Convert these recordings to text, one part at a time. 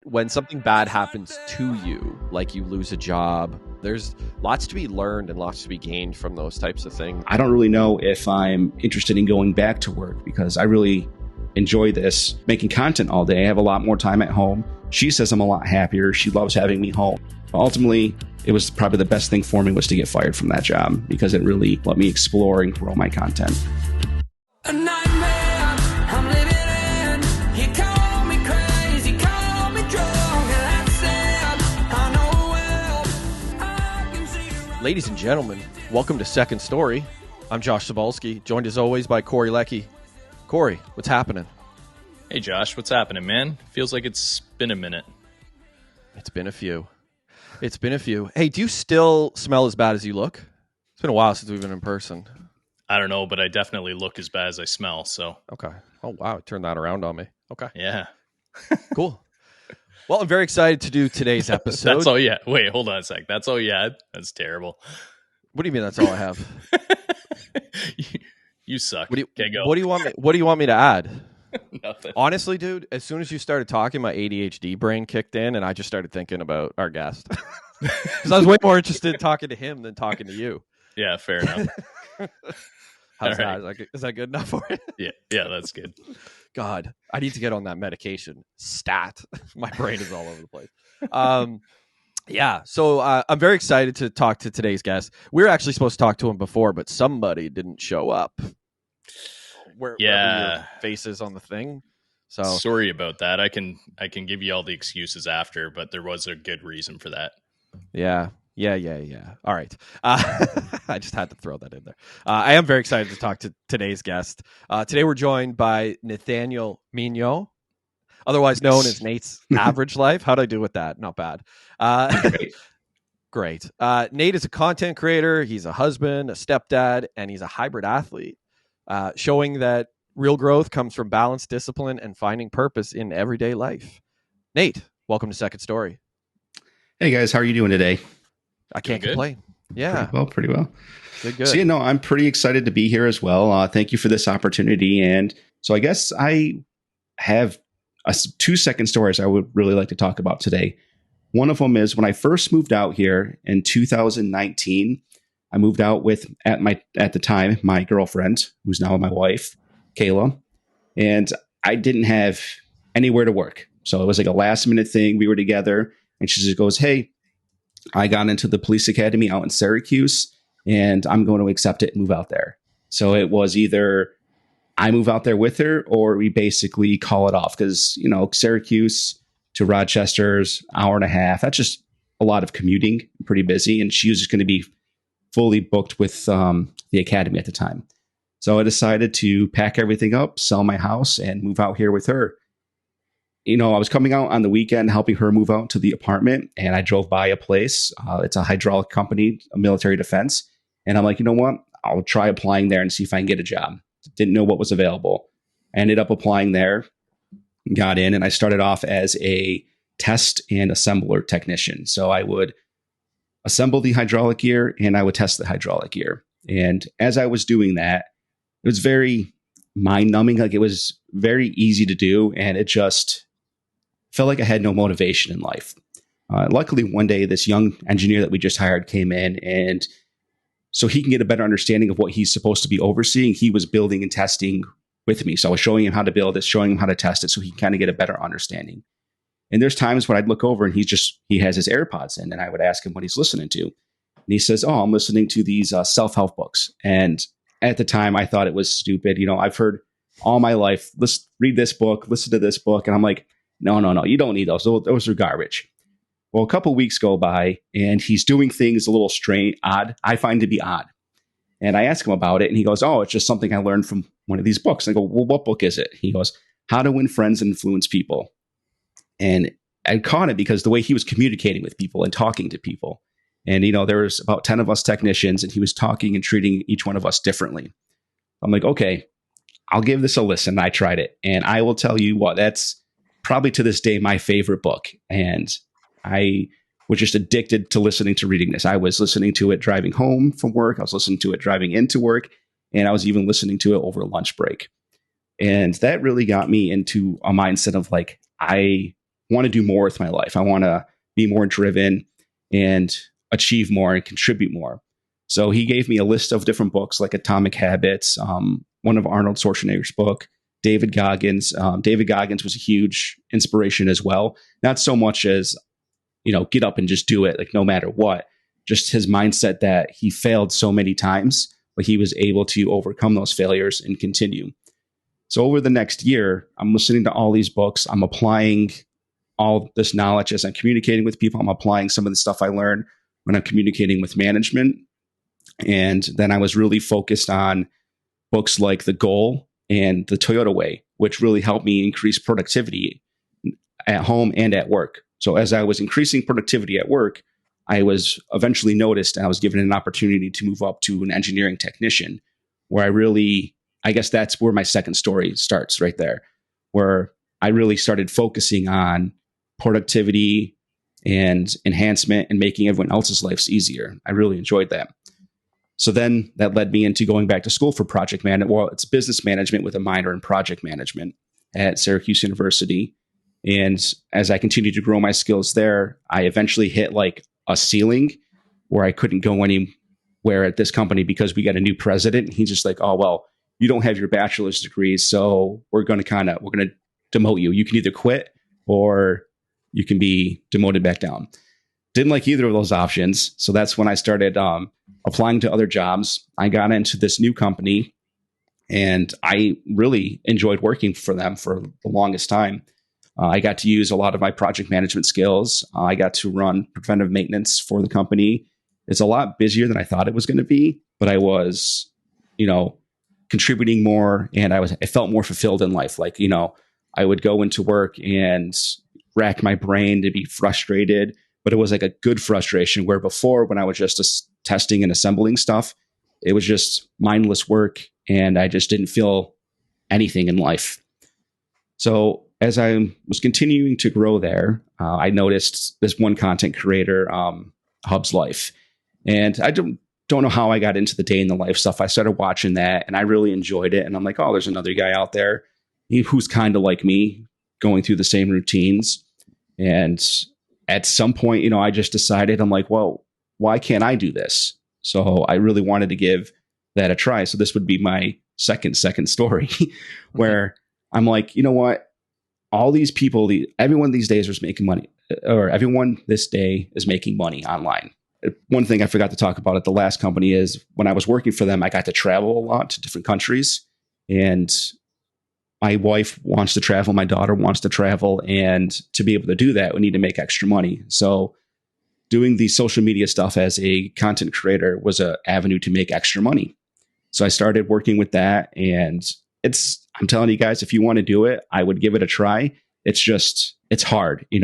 when something bad happens to you, like you lose a job, there's lots to be learned and lots to be gained from those types of things. I don't really know if I'm interested in going back to work because I really enjoy this, making content all day. I have a lot more time at home. She says I'm a lot happier. She loves having me home. But ultimately, it was probably the best thing for me was to get fired from that job because it really let me explore and grow my content. A nightmare I'm living in. He called me crazy, called me drunk, and I said, I know well, I can see it right. Ladies and gentlemen, welcome to Second Story. I'm Josh Cybulski, joined as always by Corey Leckie. Corey, what's happening? Hey Josh, what's happening, man? Feels like it's been a minute. It's been a few. Hey, do you still smell as bad as you look? It's been a while since we've been in person. I don't know, but I definitely look as bad as I smell, so. Okay. Oh, wow. Turn that around on me. Okay. Yeah. Cool. Well, I'm very excited to do today's episode. That's all you had. Wait, hold on a sec. That's all you had? That's terrible. What do you mean that's all I have? You suck. Okay, go. What do you want me to add? Nothing. Honestly, dude, as soon as you started talking, my ADHD brain kicked in and I just started thinking about our guest. Because I was way more interested in talking to him than talking to you. Yeah, fair enough. How's All that? Is that good enough for you? Yeah, that's good. God, I need to get on that medication. Stat. My brain is all over the place. Yeah, so I'm very excited to talk to today's guest. We were actually supposed to talk to him before, but somebody didn't show up. Where your face is on the thing. So sorry about that. I can give you all the excuses after, but there was a good reason for that. Yeah. All right. I just had to throw that in there. I am very excited to talk to today's guest. Today we're joined by Nathaniel Mignot, otherwise known as Nate's Average Life. How'd I do with that? Not bad. Great. Nate is a content creator. He's a husband, a stepdad, and he's a hybrid athlete, showing that real growth comes from balance, discipline, and finding purpose in everyday life. Nate, welcome to Second Story. Hey guys, how are you doing today? I can't complain. Yeah. Pretty well. Good. So, I'm pretty excited to be here as well. Thank you for this opportunity. And so I guess I have 2 second stories I would really like to talk about today. One of them is when I first moved out here in 2019, I moved out with, at the time, my girlfriend, who's now my wife, Kayla. And I didn't have anywhere to work. So it was like a last minute thing. We were together and she just goes, hey, I got into the police academy out in Syracuse and I'm going to accept it and move out there. So it was either I move out there with her or we basically call it off because, Syracuse to Rochester's hour and a half. That's just a lot of commuting, pretty busy. And she was just going to be fully booked with the academy at the time. So I decided to pack everything up, sell my house and move out here with her. I was coming out on the weekend, helping her move out to the apartment, and I drove by a place. It's a hydraulic company, a military defense. And I'm like, you know what? I'll try applying there and see if I can get a job. Didn't know what was available. I ended up applying there, got in, and I started off as a test and assembler technician. So I would assemble the hydraulic gear and I would test the hydraulic gear. And as I was doing that, it was very mind-numbing. Like it was very easy to do, and it just felt like I had no motivation in life. Luckily, one day, this young engineer that we just hired came in, and so he can get a better understanding of what he's supposed to be overseeing. He was building and testing with me. So I was showing him how to build it, showing him how to test it, so he can kind of get a better understanding. And there's times when I'd look over and he has his AirPods in, and I would ask him what he's listening to. And he says, oh, I'm listening to these self-help books. And at the time, I thought it was stupid. I've heard all my life, let's read this book, listen to this book. And I'm like, no, you don't need those. Those are garbage. Well, a couple of weeks go by and he's doing things a little strange, odd. I find to be odd. And I ask him about it and he goes, oh, it's just something I learned from one of these books. And I go, well, what book is it? He goes, How to Win Friends and Influence People. And I caught it because the way he was communicating with people and talking to people. And, there was about 10 of us technicians and he was talking and treating each one of us differently. I'm like, okay, I'll give this a listen. I tried it. And I will tell you what, that's probably to this day my favorite book. And I was just addicted to listening to reading this. I was listening to it driving home from work. I was listening to it driving into work. And I was even listening to it over lunch break. And that really got me into a mindset of like, I want to do more with my life. I want to be more driven and achieve more and contribute more. So he gave me a list of different books like Atomic Habits, one of Arnold Schwarzenegger's book, David Goggins. David Goggins was a huge inspiration as well. Not so much as, get up and just do it, like no matter what. Just his mindset that he failed so many times, but he was able to overcome those failures and continue. So over the next year, I'm listening to all these books. I'm applying all this knowledge as I'm communicating with people. I'm applying some of the stuff I learned when I'm communicating with management. And then I was really focused on books like The Goal and The Toyota Way, which really helped me increase productivity at home and at work. So as I was increasing productivity at work, I was eventually noticed and I was given an opportunity to move up to an engineering technician, where I guess that's where my second story starts right there, where I really started focusing on productivity and enhancement and making everyone else's lives easier. I really enjoyed that. So then that led me into going back to school for project management. Well, it's business management with a minor in project management at Syracuse University. And as I continued to grow my skills there, I eventually hit like a ceiling where I couldn't go anywhere at this company because we got a new president. And he's just like, oh, well, you don't have your bachelor's degree, so we're going to demote you. You can either quit or you can be demoted back down. Didn't like either of those options. So that's when I started applying to other jobs. I got into this new company and I really enjoyed working for them for the longest time. I got to use a lot of my project management skills. I got to run preventive maintenance for the company. It's a lot busier than I thought it was going to be, but I was, contributing more, and I felt more fulfilled in life. Like, I would go into work and rack my brain to be frustrated, but it was like a good frustration, where before, when I was just testing and assembling stuff, it was just mindless work and I just didn't feel anything in life. So as I was continuing to grow there, I noticed this one content creator, Hub's Life. And I don't know how I got into the day in the life stuff. I started watching that and I really enjoyed it. And I'm like, oh, there's another guy out there who's kind of like me, going through the same routines. And at some point, I just decided, I'm like, well, why can't I do this? So I really wanted to give that a try. So this would be my second story where I'm like, you know what? All these people, everyone these days is making money, or everyone this day is making money online. One thing I forgot to talk about at the last company is when I was working for them, I got to travel a lot to different countries, and my wife wants to travel. My daughter wants to travel. And to be able to do that, we need to make extra money. So doing the social media stuff as a content creator was an avenue to make extra money. So I started working with that, and I'm telling you guys, if you want to do it, I would give it a try. It's hard. You're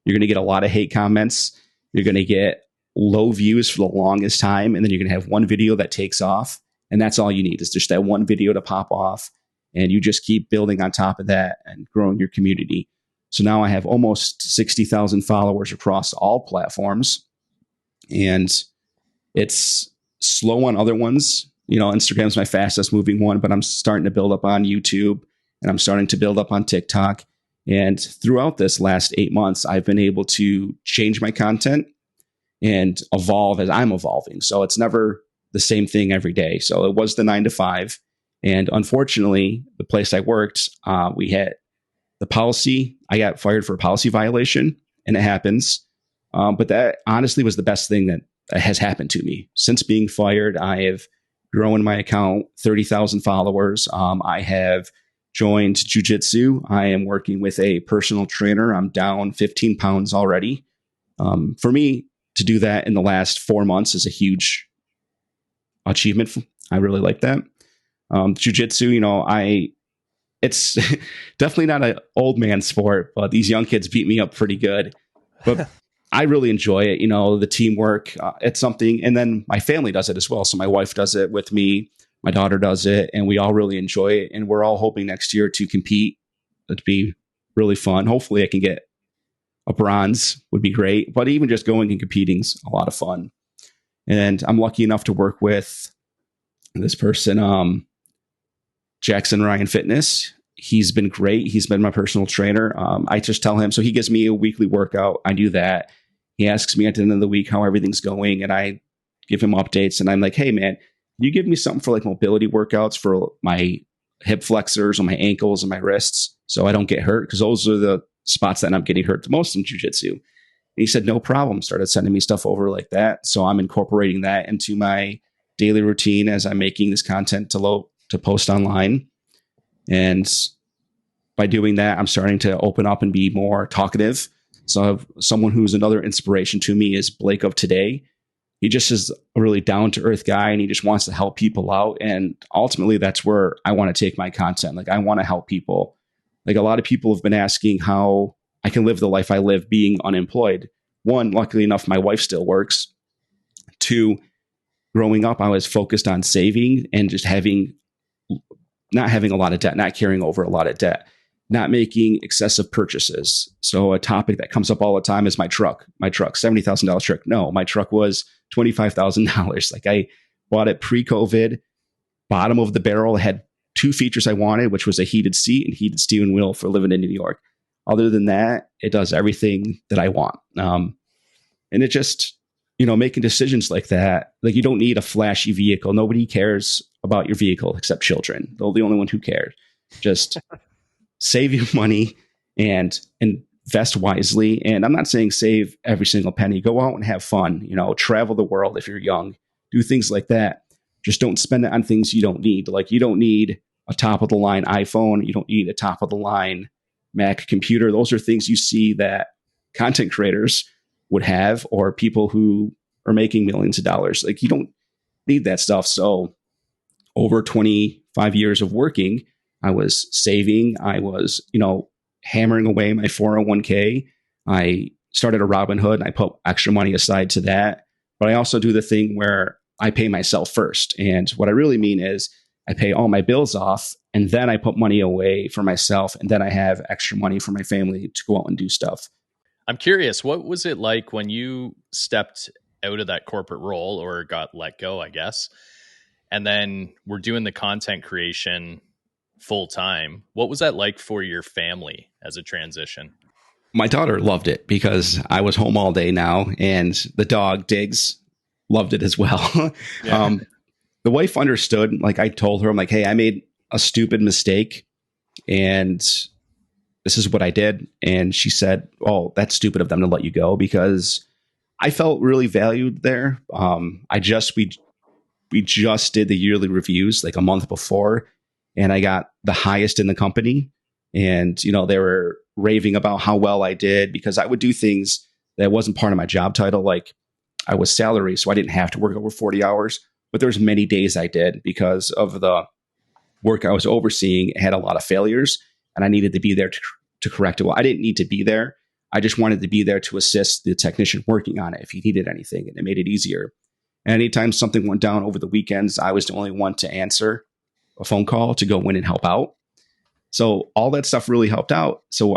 going to get a lot of hate comments. You're going to get low views for the longest time. And then you're going to have one video that takes off. And that's all you need, is just that one video to pop off. And you just keep building on top of that and growing your community. So now I have almost 60,000 followers across all platforms. And it's slow on other ones. Instagram's my fastest moving one, but I'm starting to build up on YouTube and I'm starting to build up on TikTok. And throughout this last 8 months, I've been able to change my content and evolve as I'm evolving. So it's never the same thing every day. So it was the 9 to 5. And unfortunately, the place I worked, we had the policy. I got fired for a policy violation, and it happens. But that honestly was the best thing that has happened to me. Since being fired, I have grown my account 30,000 followers. I have joined jiu-jitsu. I am working with a personal trainer. I'm down 15 pounds already. For me, to do that in the last 4 months is a huge achievement. I really like that. Jiu-jitsu, it's definitely not an old man sport, but these young kids beat me up pretty good. But I really enjoy it. The teamwork, it's something. And then my family does it as well. So my wife does it with me. My daughter does it, and we all really enjoy it. And we're all hoping next year to compete. It'd be really fun. Hopefully I can get a bronze, would be great. But even just going and competing is a lot of fun. And I'm lucky enough to work with this person, Jackson Ryan Fitness. he's been great. He's been my personal trainer. I just tell him, so he gives me a weekly workout. I do that. He asks me at the end of the week how everything's going, and I give him updates. And I'm like, hey, man, can you give me something for like mobility workouts for my hip flexors or my ankles and my wrists so I don't get hurt? Because those are the spots that I'm getting hurt the most in jiu-jitsu. And he said, no problem. Started sending me stuff over like that. So I'm incorporating that into my daily routine as I'm making this content to post online. And by doing that, I'm starting to open up and be more talkative. So someone who's another inspiration to me is Blake of today. He just is a really down to earth guy, and he just wants to help people out. And ultimately, that's where I want to take my content. Like, I want to help people. Like, a lot of people have been asking how I can live the life I live being unemployed. One, luckily enough, my wife still works. Two, growing up, I was focused on saving and just not having a lot of debt, not carrying over a lot of debt, not making excessive purchases. So a topic that comes up all the time is my truck, $70,000 truck. No, my truck was $25,000. Like, I bought it pre-COVID, bottom of the barrel. It had two features I wanted, which was a heated seat and heated steering wheel for living in New York. Other than that, it does everything that I want. And it just, making decisions like that, like, you don't need a flashy vehicle. Nobody cares about your vehicle except children. They're the only one who cares. Just save your money and invest wisely. And I'm not saying save every single penny. Go out and have fun. Travel the world if you're young. Do things like that. Just don't spend it on things you don't need. Like, you don't need a top of the line iPhone. You don't need a top of the line Mac computer. Those are things you see that content creators would have, or people who are making millions of dollars. Like, you don't need that stuff. So over 25 years of working, I was saving. I was, hammering away my 401k. I started a Robinhood and I put extra money aside to that. But I also do the thing where I pay myself first. And what I really mean is I pay all my bills off, and then I put money away for myself. And then I have extra money for my family to go out and do stuff. I'm curious, what was it like when you stepped out of that corporate role, or got let go, I guess, and then we're doing the content creation full time? What was that like for your family as a transition? My daughter loved it because I was home all day now, and the dog Diggs loved it as well. Yeah. The wife understood. Like, I told her, I'm like, hey, I made a stupid mistake, and this is what I did. And she said, oh, that's stupid of them to let you go, because I felt really valued there. We just did the yearly reviews like a month before, and I got the highest in the company. And, they were raving about how well I did, because I would do things that wasn't part of my job title. Like, I was salary, so I didn't have to work over 40 hours, but there's many days I did because of the work I was overseeing. It had a lot of failures, and I needed to be there to correct it. Well, I didn't need to be there. I just wanted to be there to assist the technician working on it if he needed anything, and it made it easier. And anytime something went down over the weekends, I was the only one to answer a phone call to go in and help out. So all that stuff really helped out. So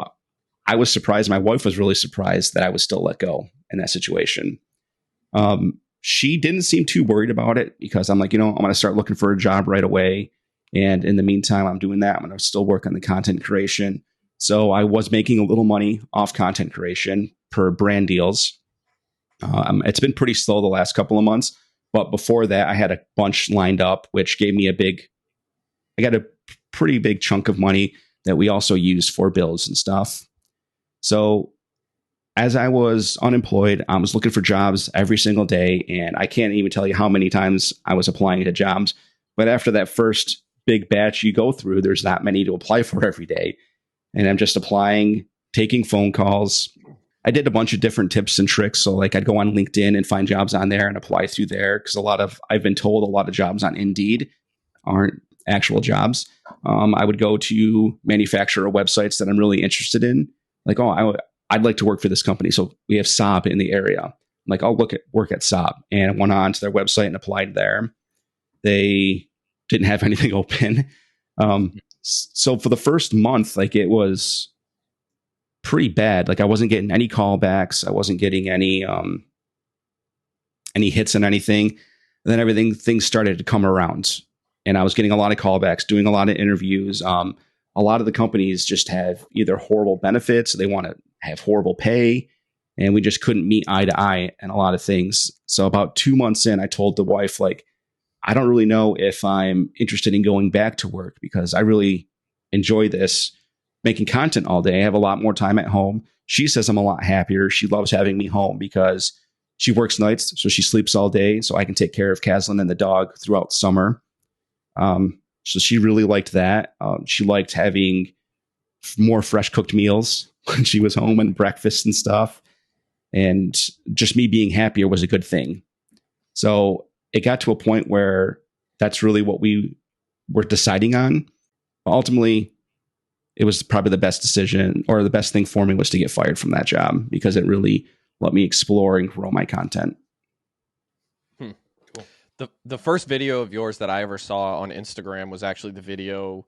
I was surprised. My wife was really surprised that I was still let go in that situation. She didn't seem too worried about it, because I'm like, I'm going to start looking for a job right away. And in the meantime, I'm doing that. I'm going to still work on the content creation. So I was making a little money off content creation per brand deals. It's been pretty slow the last couple of months, but before that, I had a bunch lined up, which gave me I got a pretty big chunk of money that we also used for bills and stuff. So as I was unemployed, I was looking for jobs every single day, and I can't even tell you how many times I was applying to jobs. But after that first big batch you go through, there's not many to apply for every day. And I'm just applying, taking phone calls. I did a bunch of different tips and tricks. So like, I'd go on LinkedIn and find jobs on there and apply through there. Because I've been told a lot of jobs on Indeed aren't actual jobs. I would go to manufacturer websites that I'm really interested in. Like, I'd like to work for this company. So we have Saab in the area. I'm like, I'll work at Saab. And I went on to their website and applied there. They didn't have anything open. So for the first month, like, it was pretty bad. Like, I wasn't getting any callbacks. I wasn't getting any hits on anything. And then things started to come around, and I was getting a lot of callbacks, doing a lot of interviews. a lot of the companies just have either horrible benefits, they want to have horrible pay, and we just couldn't meet eye to eye in a lot of things. So about 2 months in, I told the wife, like, I don't really know if I'm interested in going back to work because I really enjoy this making content all day. I have a lot more time at home. She says I'm a lot happier. She loves having me home because she works nights, so she sleeps all day, so I can take care of Caslin and the dog throughout summer. So she really liked that. She liked having more fresh cooked meals when she was home and breakfast and stuff. And just me being happier was a good thing. So it got to a point where that's really what we were deciding on. Ultimately, it was probably the best decision, or the best thing for me was to get fired from that job because it really let me explore and grow my content. Cool. The first video of yours that I ever saw on Instagram was actually the video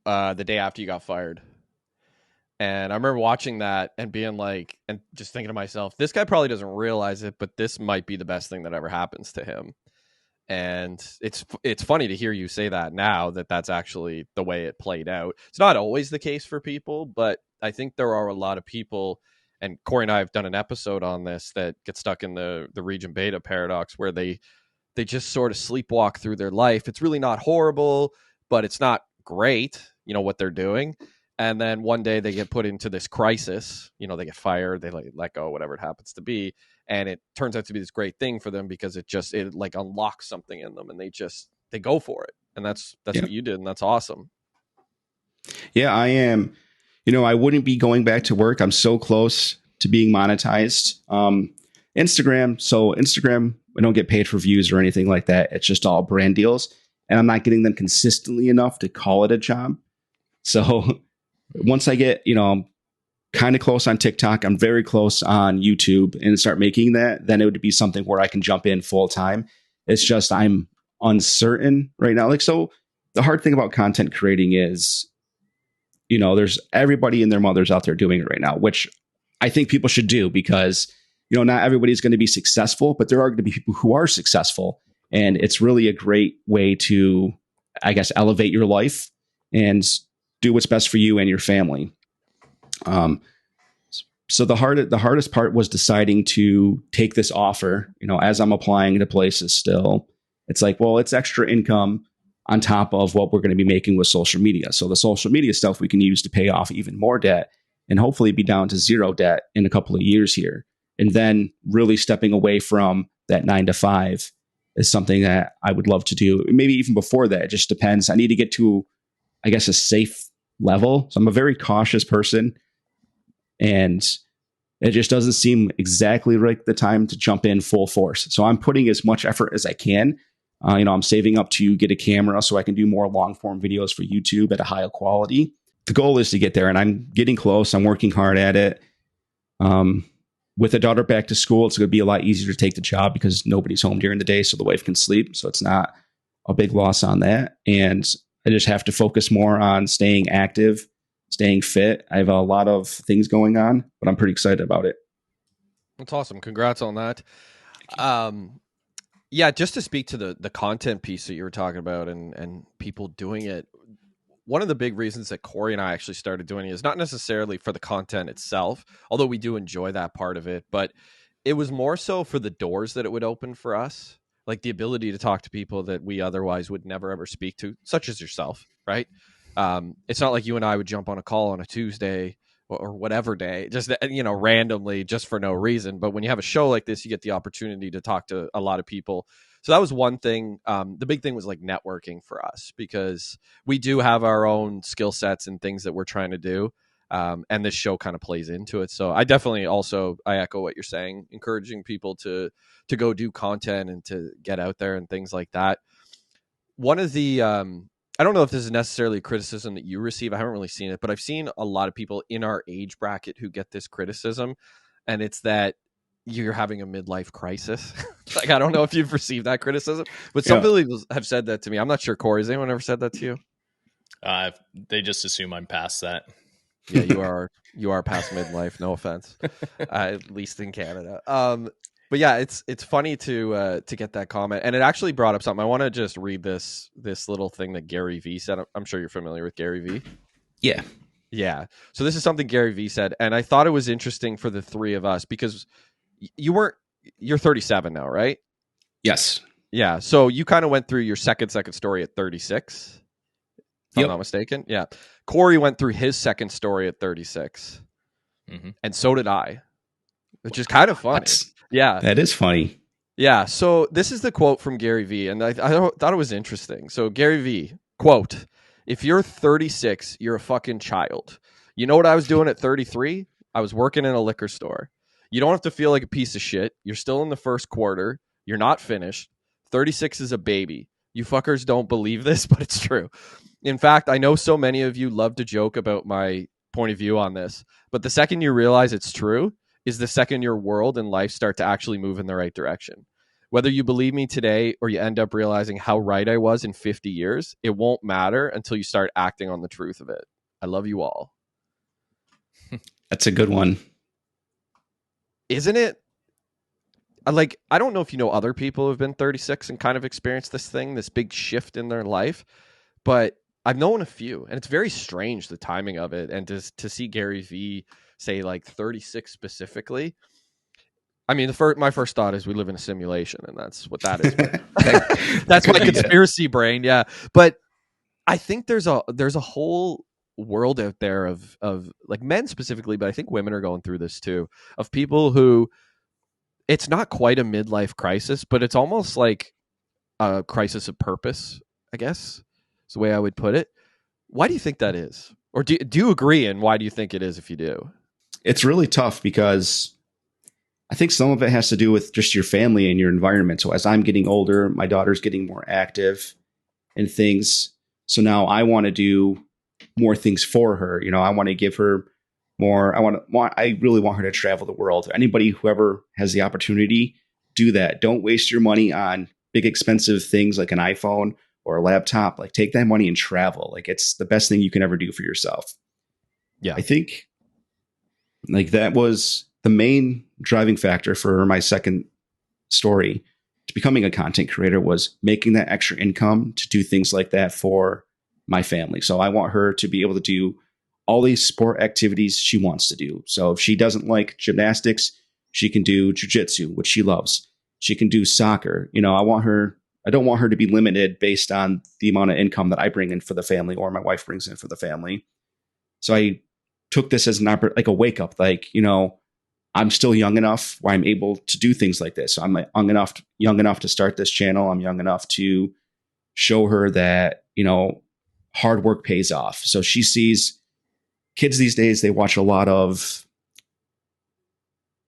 the day after you got fired. And I remember watching that and being like, and just thinking to myself, this guy probably doesn't realize it, but this might be the best thing that ever happens to him. And it's funny to hear you say that now, that that's actually the way it played out. It's not always the case for people, but I think there are a lot of people, and Corey and I have done an episode on this, that get stuck in the region beta paradox, where they just sort of sleepwalk through their life. It's really not horrible, but it's not great, what they're doing. And then one day they get put into this crisis, they get fired, they let go, whatever it happens to be. And it turns out to be this great thing for them because it like unlocks something in them, and they go for it. And that's what you did. And that's awesome. Yeah, I am. I wouldn't be going back to work. I'm so close to being monetized. Instagram, we don't get paid for views or anything like that. It's just all brand deals. And I'm not getting them consistently enough to call it a job. So once I get, I'm kind of close on TikTok, I'm very close on YouTube, and start making that, then it would be something where I can jump in full time. It's just I'm uncertain right now. So the hard thing about content creating is, there's everybody and their mothers out there doing it right now, which I think people should do because, not everybody's going to be successful, but there are going to be people who are successful. And it's really a great way to, I guess, elevate your life and do what's best for you and your family. So the hardest part was deciding to take this offer, as I'm applying to places still. It's like, well, it's extra income on top of what we're going to be making with social media. So the social media stuff we can use to pay off even more debt and hopefully be down to zero debt in a couple of years here. And then really stepping away from that 9 to 5 is something that I would love to do. Maybe even before that, it just depends. I need to get to, I guess, a safe level. So I'm a very cautious person, and it just doesn't seem exactly like the time to jump in full force. So I'm putting as much effort as I can. I'm saving up to get a camera so I can do more long form videos for YouTube at a higher quality. The goal is to get there, and I'm getting close. I'm working hard at it. With a daughter back to school, it's going to be a lot easier to take the job because nobody's home during the day, so the wife can sleep. So it's not a big loss on that. And I just have to focus more on staying active, staying fit. I have a lot of things going on, but I'm pretty excited about it. That's awesome. Congrats on that. Yeah, just to speak to the content piece that you were talking about and people doing it. One of the big reasons that Corey and I actually started doing it is not necessarily for the content itself, although we do enjoy that part of it, but it was more so for the doors that it would open for us, like the ability to talk to people that we otherwise would never ever speak to, such as yourself, right? It's not like you and I would jump on a call on a Tuesday or whatever day, just, randomly, just for no reason. But when you have a show like this, you get the opportunity to talk to a lot of people. So that was one thing. The big thing was like networking for us, because we do have our own skill sets and things that we're trying to do. And this show kind of plays into it. So I definitely I echo what you're saying, encouraging people to go do content and to get out there and things like that. One of the, I don't know if this is necessarily a criticism that you receive. I haven't really seen it, but I've seen a lot of people in our age bracket who get this criticism, and it's that you're having a midlife crisis. Like, I don't know if you've received that criticism, but some people have said that to me. I'm not sure, Corey, has anyone ever said that to you? They just assume I'm past that. Yeah, you are past midlife. No offense, at least in Canada. But yeah, it's funny to get that comment, and it actually brought up something. I want to just read this little thing that Gary V said. I'm sure you're familiar with Gary V. Yeah. Yeah. So this is something Gary Vee said, and I thought it was interesting for the three of us because you're 37 now, right? Yes. Yeah. So you kind of went through your second story at 36, if I'm Yep. not mistaken. Yeah. Corey went through his second story at 36, and so did I, which is kind of funny. Yeah. That is funny. Yeah. So this is the quote from Gary Vee, and I thought it was interesting. So Gary Vee, quote, "If you're 36, you're a fucking child. You know what I was doing at 33? I was working in a liquor store. You don't have to feel like a piece of shit. You're still in the first quarter. You're not finished. 36 is a baby. You fuckers don't believe this, but it's true. In fact, I know so many of you love to joke about my point of view on this, but the second you realize it's true is the second your world and life start to actually move in the right direction. Whether you believe me today or you end up realizing how right I was in 50 years, it won't matter until you start acting on the truth of it. I love you all." That's a good one. Isn't it? I don't know if you know other people who have been 36 and kind of experienced this thing, this big shift in their life, but I've known a few, and it's very strange, the timing of it. And to see Gary Vee say like 36 specifically, I mean, my first thought is we live in a simulation, and that's what that is. That's my conspiracy brain, yeah. But I think there's a whole world out there of like men specifically, but I think women are going through this too, of people who it's not quite a midlife crisis, but it's almost like a crisis of purpose, I guess is the way I would put it. Why do you think that is? Or do you agree, and why do you think it is if you do? It's really tough because I think some of it has to do with just your family and your environment. So as I'm getting older, my daughter's getting more active and things. So now I want to do more things for her. You know, I want to give her more. I really want her to travel the world. Whoever has the opportunity, do that. Don't waste your money on big expensive things like an iPhone or a laptop. Like, take that money and travel. Like, it's the best thing you can ever do for yourself. Yeah. I think like that was the main driving factor for my second story to becoming a content creator, was making that extra income to do things like that for my family. So I want her to be able to do all these sport activities she wants to do. So if she doesn't like gymnastics, she can do jujitsu, which she loves. She can do soccer. You know, I don't want her to be limited based on the amount of income that I bring in for the family or my wife brings in for the family. So I took this as like a wake up, like, you know, I'm still young enough where I'm able to do things like this. So I'm young enough to start this channel. I'm young enough to show her that, you know, hard work pays off. So she sees kids these days, they watch a lot of,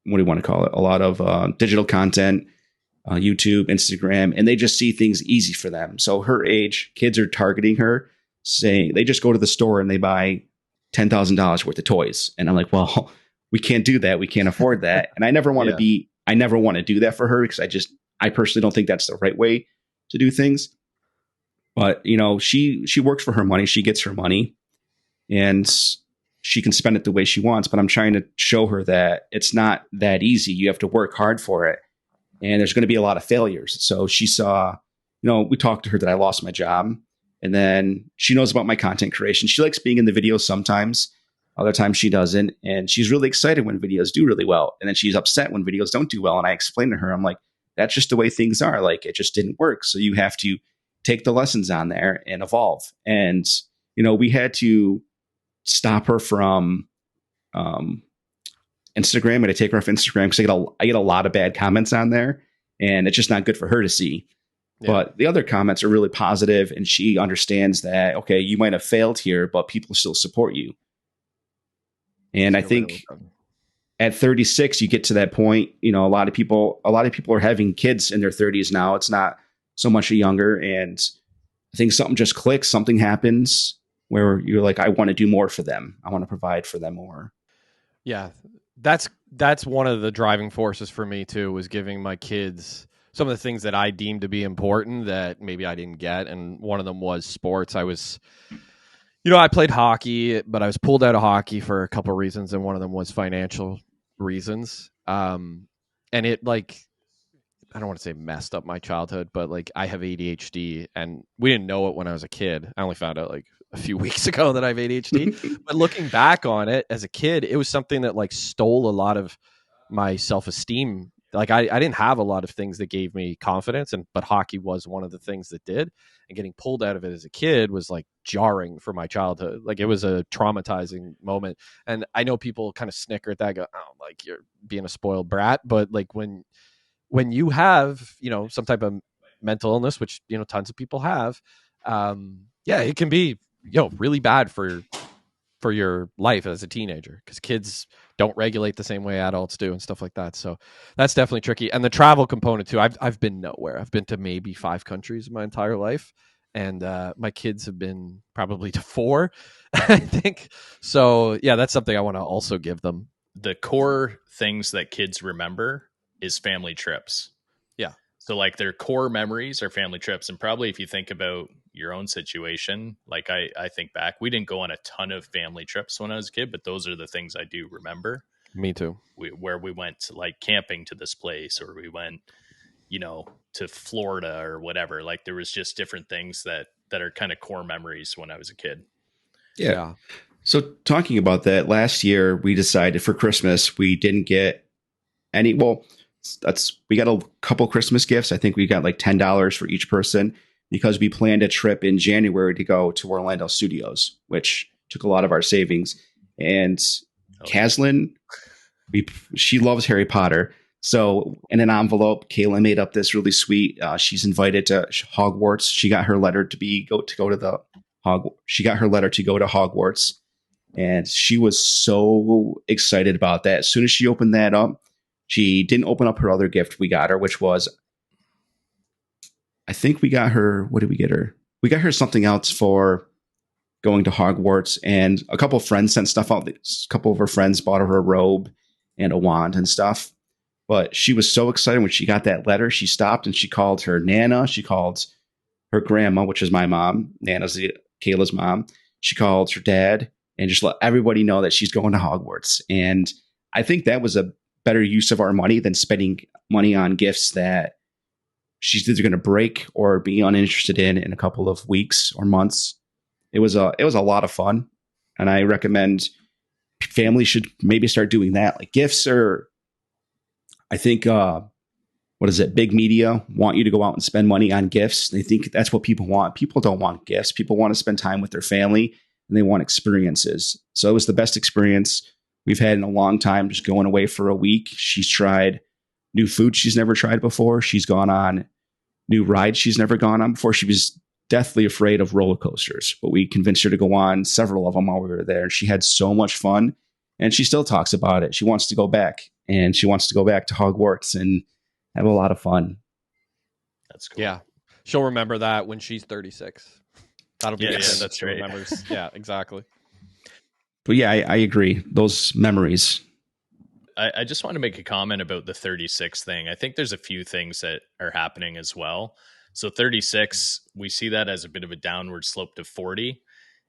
what do you want to call it? A lot of digital content, YouTube, Instagram, and they just see things easy for them. So her age, kids are targeting her, saying they just go to the store and they buy $10,000 worth of toys. And I'm like, well, we can't do that. We can't afford that. And I never want to do that for her, because I personally don't think that's the right way to do things. But, you know, she works for her money. She gets her money and she can spend it the way she wants. But I'm trying to show her that it's not that easy. You have to work hard for it. And there's going to be a lot of failures. So she saw, you know, we talked to her that I lost my job. And then she knows about my content creation. She likes being in the videos sometimes. Other times she doesn't. And she's really excited when videos do really well. And then she's upset when videos don't do well. And I explain to her, I'm like, that's just the way things are. Like, it just didn't work. So you have to take the lessons on there and evolve. And, you know, we had to stop her from Instagram, and I take her off Instagram because I get a lot of bad comments on there, and it's just not good for her to see. Yeah. But the other comments are really positive, and she understands that, okay, you might have failed here, but people still support you. And I think at 36, you get to that point, you know, a lot of people are having kids in their 30s now. It's not so much younger. And I think something just clicks, something happens where you're like, I want to do more for them. I want to provide for them more. Yeah. That's one of the driving forces for me too, was giving my kids some of the things that I deemed to be important that maybe I didn't get. And one of them was sports. I played hockey, but I was pulled out of hockey for a couple of reasons. And one of them was financial reasons. And it, like, I don't want to say messed up my childhood, but like I have ADHD, and we didn't know it when I was a kid. I only found out like a few weeks ago that I have ADHD. But looking back on it as a kid, it was something that like stole a lot of my self-esteem. Like I didn't have a lot of things that gave me confidence, but hockey was one of the things that did. And getting pulled out of it as a kid was like jarring for my childhood. Like it was a traumatizing moment. And I know people kind of snicker at that, go, oh, like you're being a spoiled brat. But like when you have, some type of mental illness, which, tons of people have, yeah, it can be, really bad for your life as a teenager, because kids don't regulate the same way adults do and stuff like that. So that's definitely tricky. And the travel component too. I've been nowhere. I've been to maybe 5 countries in my entire life. And my kids have been probably to 4, I think. So yeah, that's something I want to also give them. The core things that kids remember is family trips. Yeah. So like their core memories are family trips. And probably if you think about your own situation, like I think back, we didn't go on a ton of family trips when I was a kid, but those are the things I do remember. Me too. Where we went like camping to this place, or we went, to Florida or whatever. Like there was just different things that are kind of core memories when I was a kid. Yeah. So talking about that, last year we decided for Christmas we didn't get any. Well, we got a couple Christmas gifts. I think we got like $10 for each person, because we planned a trip in January to go to Orlando Studios, which took a lot of our savings. And Kaslin, she loves Harry Potter. So in an envelope, Kayla made up this really sweet. She's invited to Hogwarts. She got her letter to go to Hogwarts, and she was so excited about that. As soon as she opened that up, she didn't open up her other gift we got her, which was, I think we got her. What did we get her? We got her something else for going to Hogwarts, and a couple of friends sent stuff out. A couple of her friends bought her a robe and a wand and stuff. But she was so excited when she got that letter. She stopped and she called her Nana. She called her grandma, which is my mom. Nana's Kayla's mom. She called her dad and just let everybody know that she's going to Hogwarts. And I think that was a better use of our money than spending money on gifts that she's either going to break or be uninterested in a couple of weeks or months. It was a lot of fun. And I recommend families should maybe start doing that. Like gifts are, I think, big media want you to go out and spend money on gifts. They think that's what people want. People don't want gifts. People want to spend time with their family, and they want experiences. So it was the best experience we've had in a long time, just going away for a week. She's tried new food she's never tried before. She's gone on new rides she's never gone on before. She was deathly afraid of roller coasters, but we convinced her to go on several of them while we were there. She had so much fun, and she still talks about it. She wants to go back, and she wants to go back to Hogwarts and have a lot of fun. That's cool. Yeah. She'll remember that when she's 36. That'll be Yes, the that's she right. remembers. Yeah, exactly. But yeah, I agree. Those memories. I just want to make a comment about the 36 thing. I think there's a few things that are happening as well. So 36, we see that as a bit of a downward slope to 40.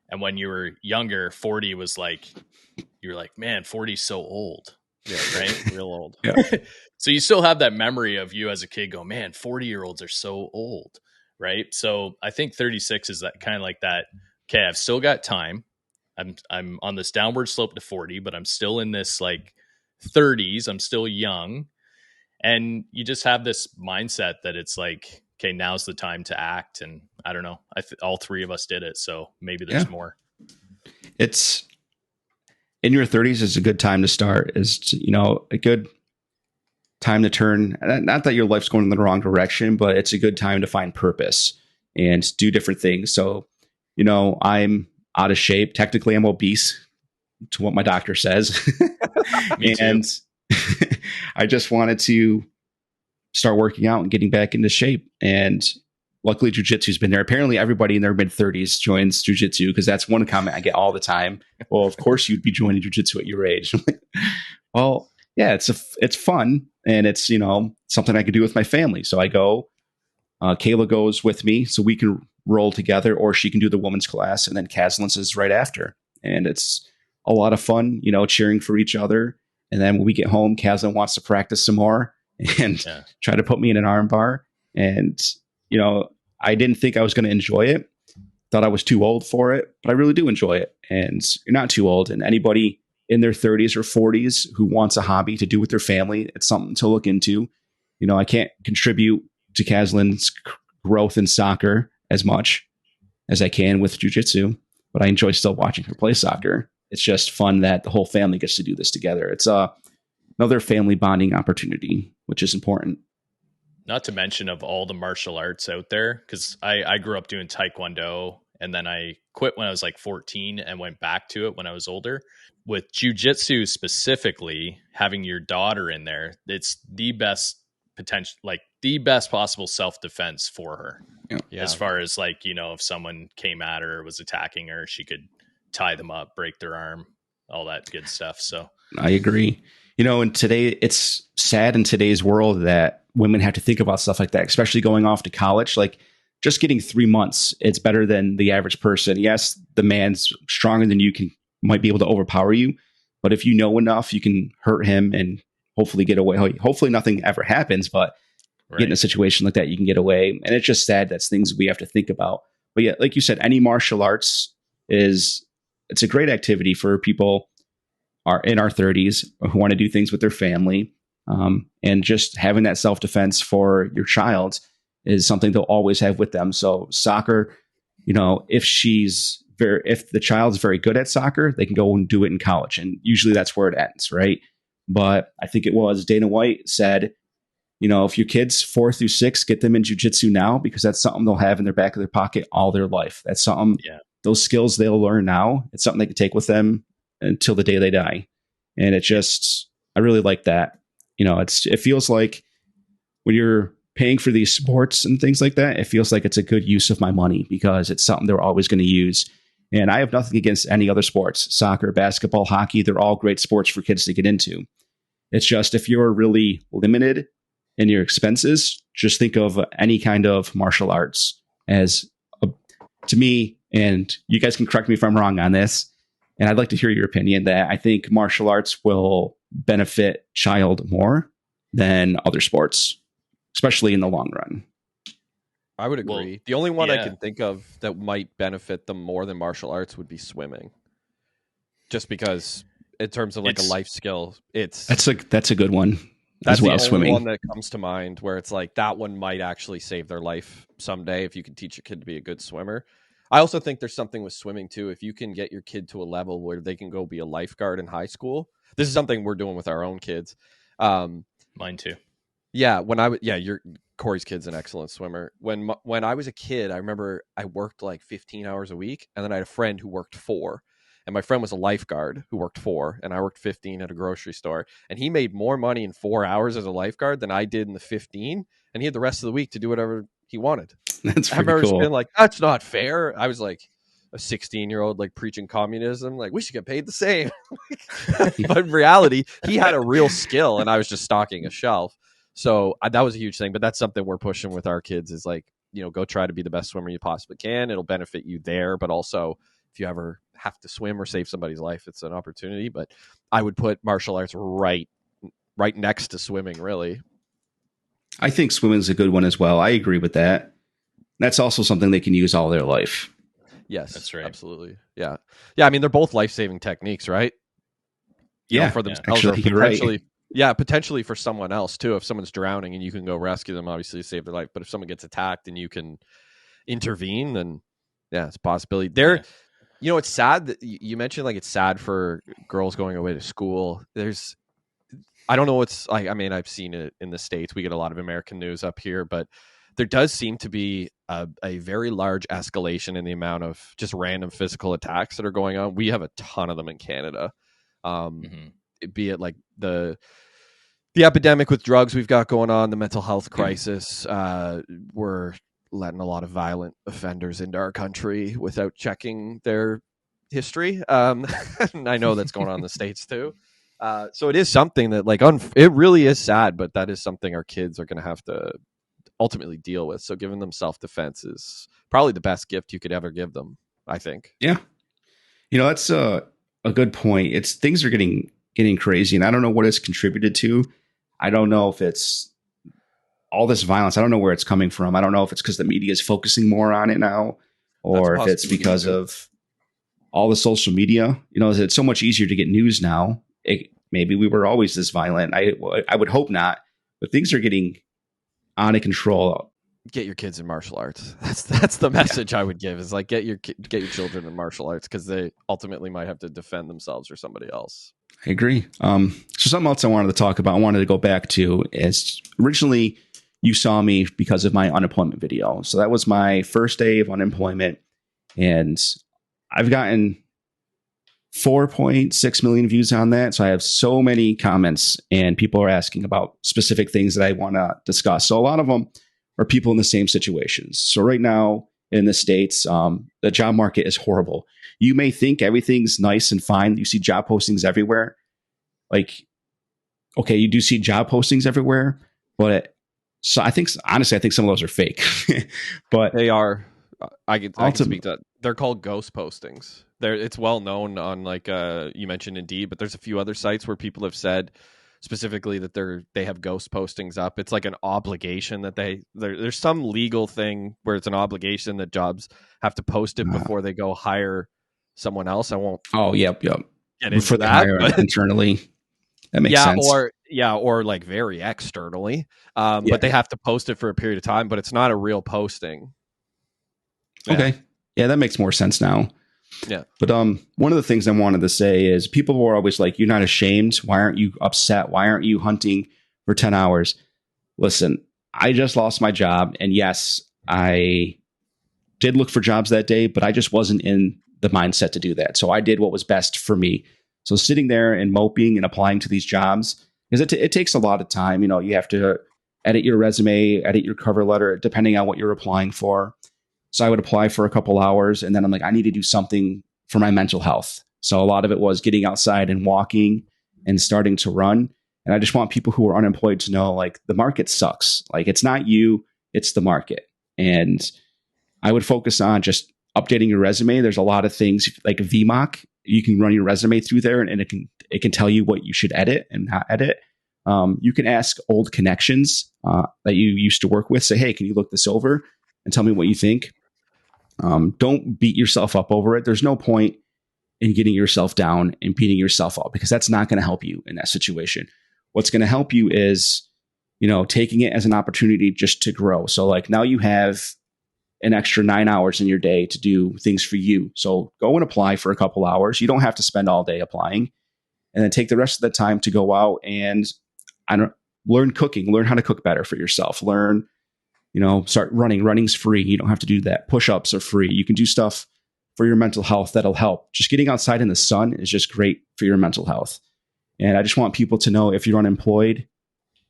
And when you were younger, 40 was like, you were like, man, 40 is so old. Yeah, right? Real old. Yeah. So you still have that memory of you as a kid go, man, 40-year-olds are so old, right? So I think 36 is that kind of like that. Okay, I've still got time. I'm on this downward slope to 40, but I'm still in this like 30s. I'm still young. And you just have this mindset that it's like, okay, now's the time to act. And I don't know. All 3 of us did it. So maybe there's more. It's in your 30s is a good time to start, a good time to turn. Not that your life's going in the wrong direction, but it's a good time to find purpose and do different things. So, I'm out of shape. Technically, I'm obese to what my doctor says. And I just wanted to start working out and getting back into shape. And luckily, jiu-jitsu's been there. Apparently, everybody in their mid-30s joins jiu-jitsu, because that's one comment I get all the time. Well, of course, you'd be joining jiu-jitsu at your age. Well, yeah, it's fun, and it's something I could do with my family. So I go. Kayla goes with me, so we can roll together, or she can do the women's class, and then Kaslin's is right after. And it's a lot of fun, cheering for each other. And then when we get home, Kaslin wants to practice some more, and Yeah. try to put me in an arm bar. And, you know, I didn't think I was going to enjoy it. Thought I was too old for it, but I really do enjoy it. And you're not too old. And anybody in their 30s or 40s who wants a hobby to do with their family, it's something to look into. You know, I can't contribute to Kaslin's growth in soccer as much as I can with jujitsu, but I enjoy still watching her play soccer. It's just fun that the whole family gets to do this together. It's another family bonding opportunity, which is important. Not to mention of all the martial arts out there, because I grew up doing Taekwondo, and then I quit when I was like 14 and went back to it when I was older. With jujitsu specifically, having your daughter in there, it's the best potential, like the best possible self-defense for her. Yeah. As far as like, you know, if someone came at her or was attacking her, she could tie them up, break their arm, all that good stuff. So I agree. You know, and today it's sad in today's world that women have to think about stuff like that, especially going off to college. Like just getting 3 months, it's better than the average person. Yes, the man's stronger than you, might be able to overpower you, but if you know enough, you can hurt him and hopefully get away. Hopefully nothing ever happens, but get in a situation like that, you can get away. And it's just sad. That's things we have to think about. But yeah, like you said, any martial arts it's a great activity for people are in our 30s who want to do things with their family. And just having that self-defense for your child is something they'll always have with them. So soccer, you know, if the child's very good at soccer, they can go and do it in college. And usually that's where it ends, right? But I think it was Dana White said, you know, if your kids 4 through 6, get them in jiu-jitsu now, because that's something they'll have in their back of their pocket all their life. That's something, those skills they'll learn now. It's something they can take with them until the day they die. And I really like that. You know, it feels like when you're paying for these sports and things like that, it feels like it's a good use of my money because it's something they're always going to use. And I have nothing against any other sports, soccer, basketball, hockey. They're all great sports for kids to get into. It's just if you're really limited in your expenses, just think of any kind of martial arts as, to me, and you guys can correct me if I'm wrong on this, and I'd like to hear your opinion, that I think martial arts will benefit child more than other sports, especially in the long run. I would agree. Well, the only one I can think of that might benefit them more than martial arts would be swimming. Just because in terms of like a life skill, that's a good one. That's as well, the only swimming. one that comes to mind where it's like that one might actually save their life someday if you can teach your kid to be a good swimmer. I also think there's something with swimming too. If you can get your kid to a level where they can go be a lifeguard in high school, this is something we're doing with our own kids. Mine too. Yeah, Corey's kid's an excellent swimmer. When I was a kid, I remember I worked like 15 hours a week, and then I had a friend who worked 4. And my friend was a lifeguard who worked 4, and I worked 15 at a grocery store. And he made more money in 4 hours as a lifeguard than I did in the 15. And he had the rest of the week to do whatever he wanted. That's I remember cool. just being like, that's not fair. I was like a 16-year-old, like preaching communism. Like, we should get paid the same. But in reality, he had a real skill, and I was just stocking a shelf. So that was a huge thing. But that's something we're pushing with our kids is like, you know, go try to be the best swimmer you possibly can. It'll benefit you there, but also if you ever have to swim or save somebody's life, it's an opportunity. But I would put martial arts right next to swimming, really. I think swimming is a good one as well. I agree with that. That's also something they can use all their life. Yes, that's right. Absolutely. Yeah. Yeah. I mean, they're both life-saving techniques, right? You know, for themselves, actually, or potentially, right. Yeah, potentially for someone else too. If someone's drowning and you can go rescue them, obviously save their life. But if someone gets attacked and you can intervene, then yeah, it's a possibility. You know, it's sad that you mentioned like it's sad for girls going away to school. I don't know what's like. I mean, I've seen it in the States. We get a lot of American news up here, but there does seem to be a very large escalation in the amount of just random physical attacks that are going on. We have a ton of them in Canada. Be it like the epidemic with drugs we've got going on, the mental health crisis. We're letting a lot of violent offenders into our country without checking their history. And I know that's going on in the States too. So it is something that like, it really is sad, but that is something our kids are going to have to ultimately deal with. So giving them self-defense is probably the best gift you could ever give them, I think. Yeah. You know, that's a good point. Things are getting crazy, and I don't know what it's contributed to. I don't know if it's all this violence. I don't know where it's coming from. I don't know if it's because the media is focusing more on it now, or if it's because of all the social media. You know, it's so much easier to get news now. Maybe we were always this violent. I would hope not, but things are getting out of control. Get your kids in martial arts. That's the message I would give, is like get your children in martial arts, because they ultimately might have to defend themselves or somebody else. I agree. So something else I wanted to talk about, I wanted to go back to, is originally you saw me because of my unemployment video. So that was my first day of unemployment, and I've gotten 4.6 million views on that. So I have so many comments, and people are asking about specific things that I want to discuss. So a lot of them are people in the same situations. So right now in the States, the job market is horrible. You may think everything's nice and fine. You see job postings everywhere. Like, okay, you do see job postings everywhere, but so I think, honestly, I think some of those are fake. But they are. I can speak to that. They're called ghost postings. It's well known on, like, you mentioned Indeed, but there's a few other sites where people have said specifically that they have ghost postings up. It's like an obligation that there's some legal thing where it's an obligation that jobs have to post it before they go hire someone else. I won't. Oh, yep. Get into Before they that, hire internally. That makes sense. Or like very externally. But they have to post it for a period of time, but it's not a real posting. Okay. Yeah, that makes more sense now. Yeah. But one of the things I wanted to say is people were always like, you're not ashamed. Why aren't you upset? Why aren't you hunting for 10 hours? Listen, I just lost my job. And yes, I did look for jobs that day, but I just wasn't in the mindset to do that. So I did what was best for me. So sitting there and moping and applying to these jobs, because it takes a lot of time. You know, you have to edit your resume, edit your cover letter, depending on what you're applying for. So I would apply for a couple hours, and then I'm like, I need to do something for my mental health. So a lot of it was getting outside and walking and starting to run. And I just want people who are unemployed to know, like, the market sucks. Like, it's not you, it's the market. And I would focus on just updating your resume. There's a lot of things like VMOC. You can run your resume through there, and it can tell you what you should edit and not edit. You can ask old connections that you used to work with. Say, hey, can you look this over and tell me what you think? Don't beat yourself up over it. There's no point in getting yourself down and beating yourself up, because that's not going to help you in that situation. What's going to help you is, you know, taking it as an opportunity just to grow. So like now you have an extra 9 hours in your day to do things for you. So go and apply for a couple hours. You don't have to spend all day applying, and then take the rest of the time to go out and learn cooking, learn how to cook better for yourself, learn, you know, start running. Running's free. You don't have to do that. Push-ups are free. You can do stuff for your mental health that'll help. Just getting outside in the sun is just great for your mental health. And I just want people to know, if you're unemployed,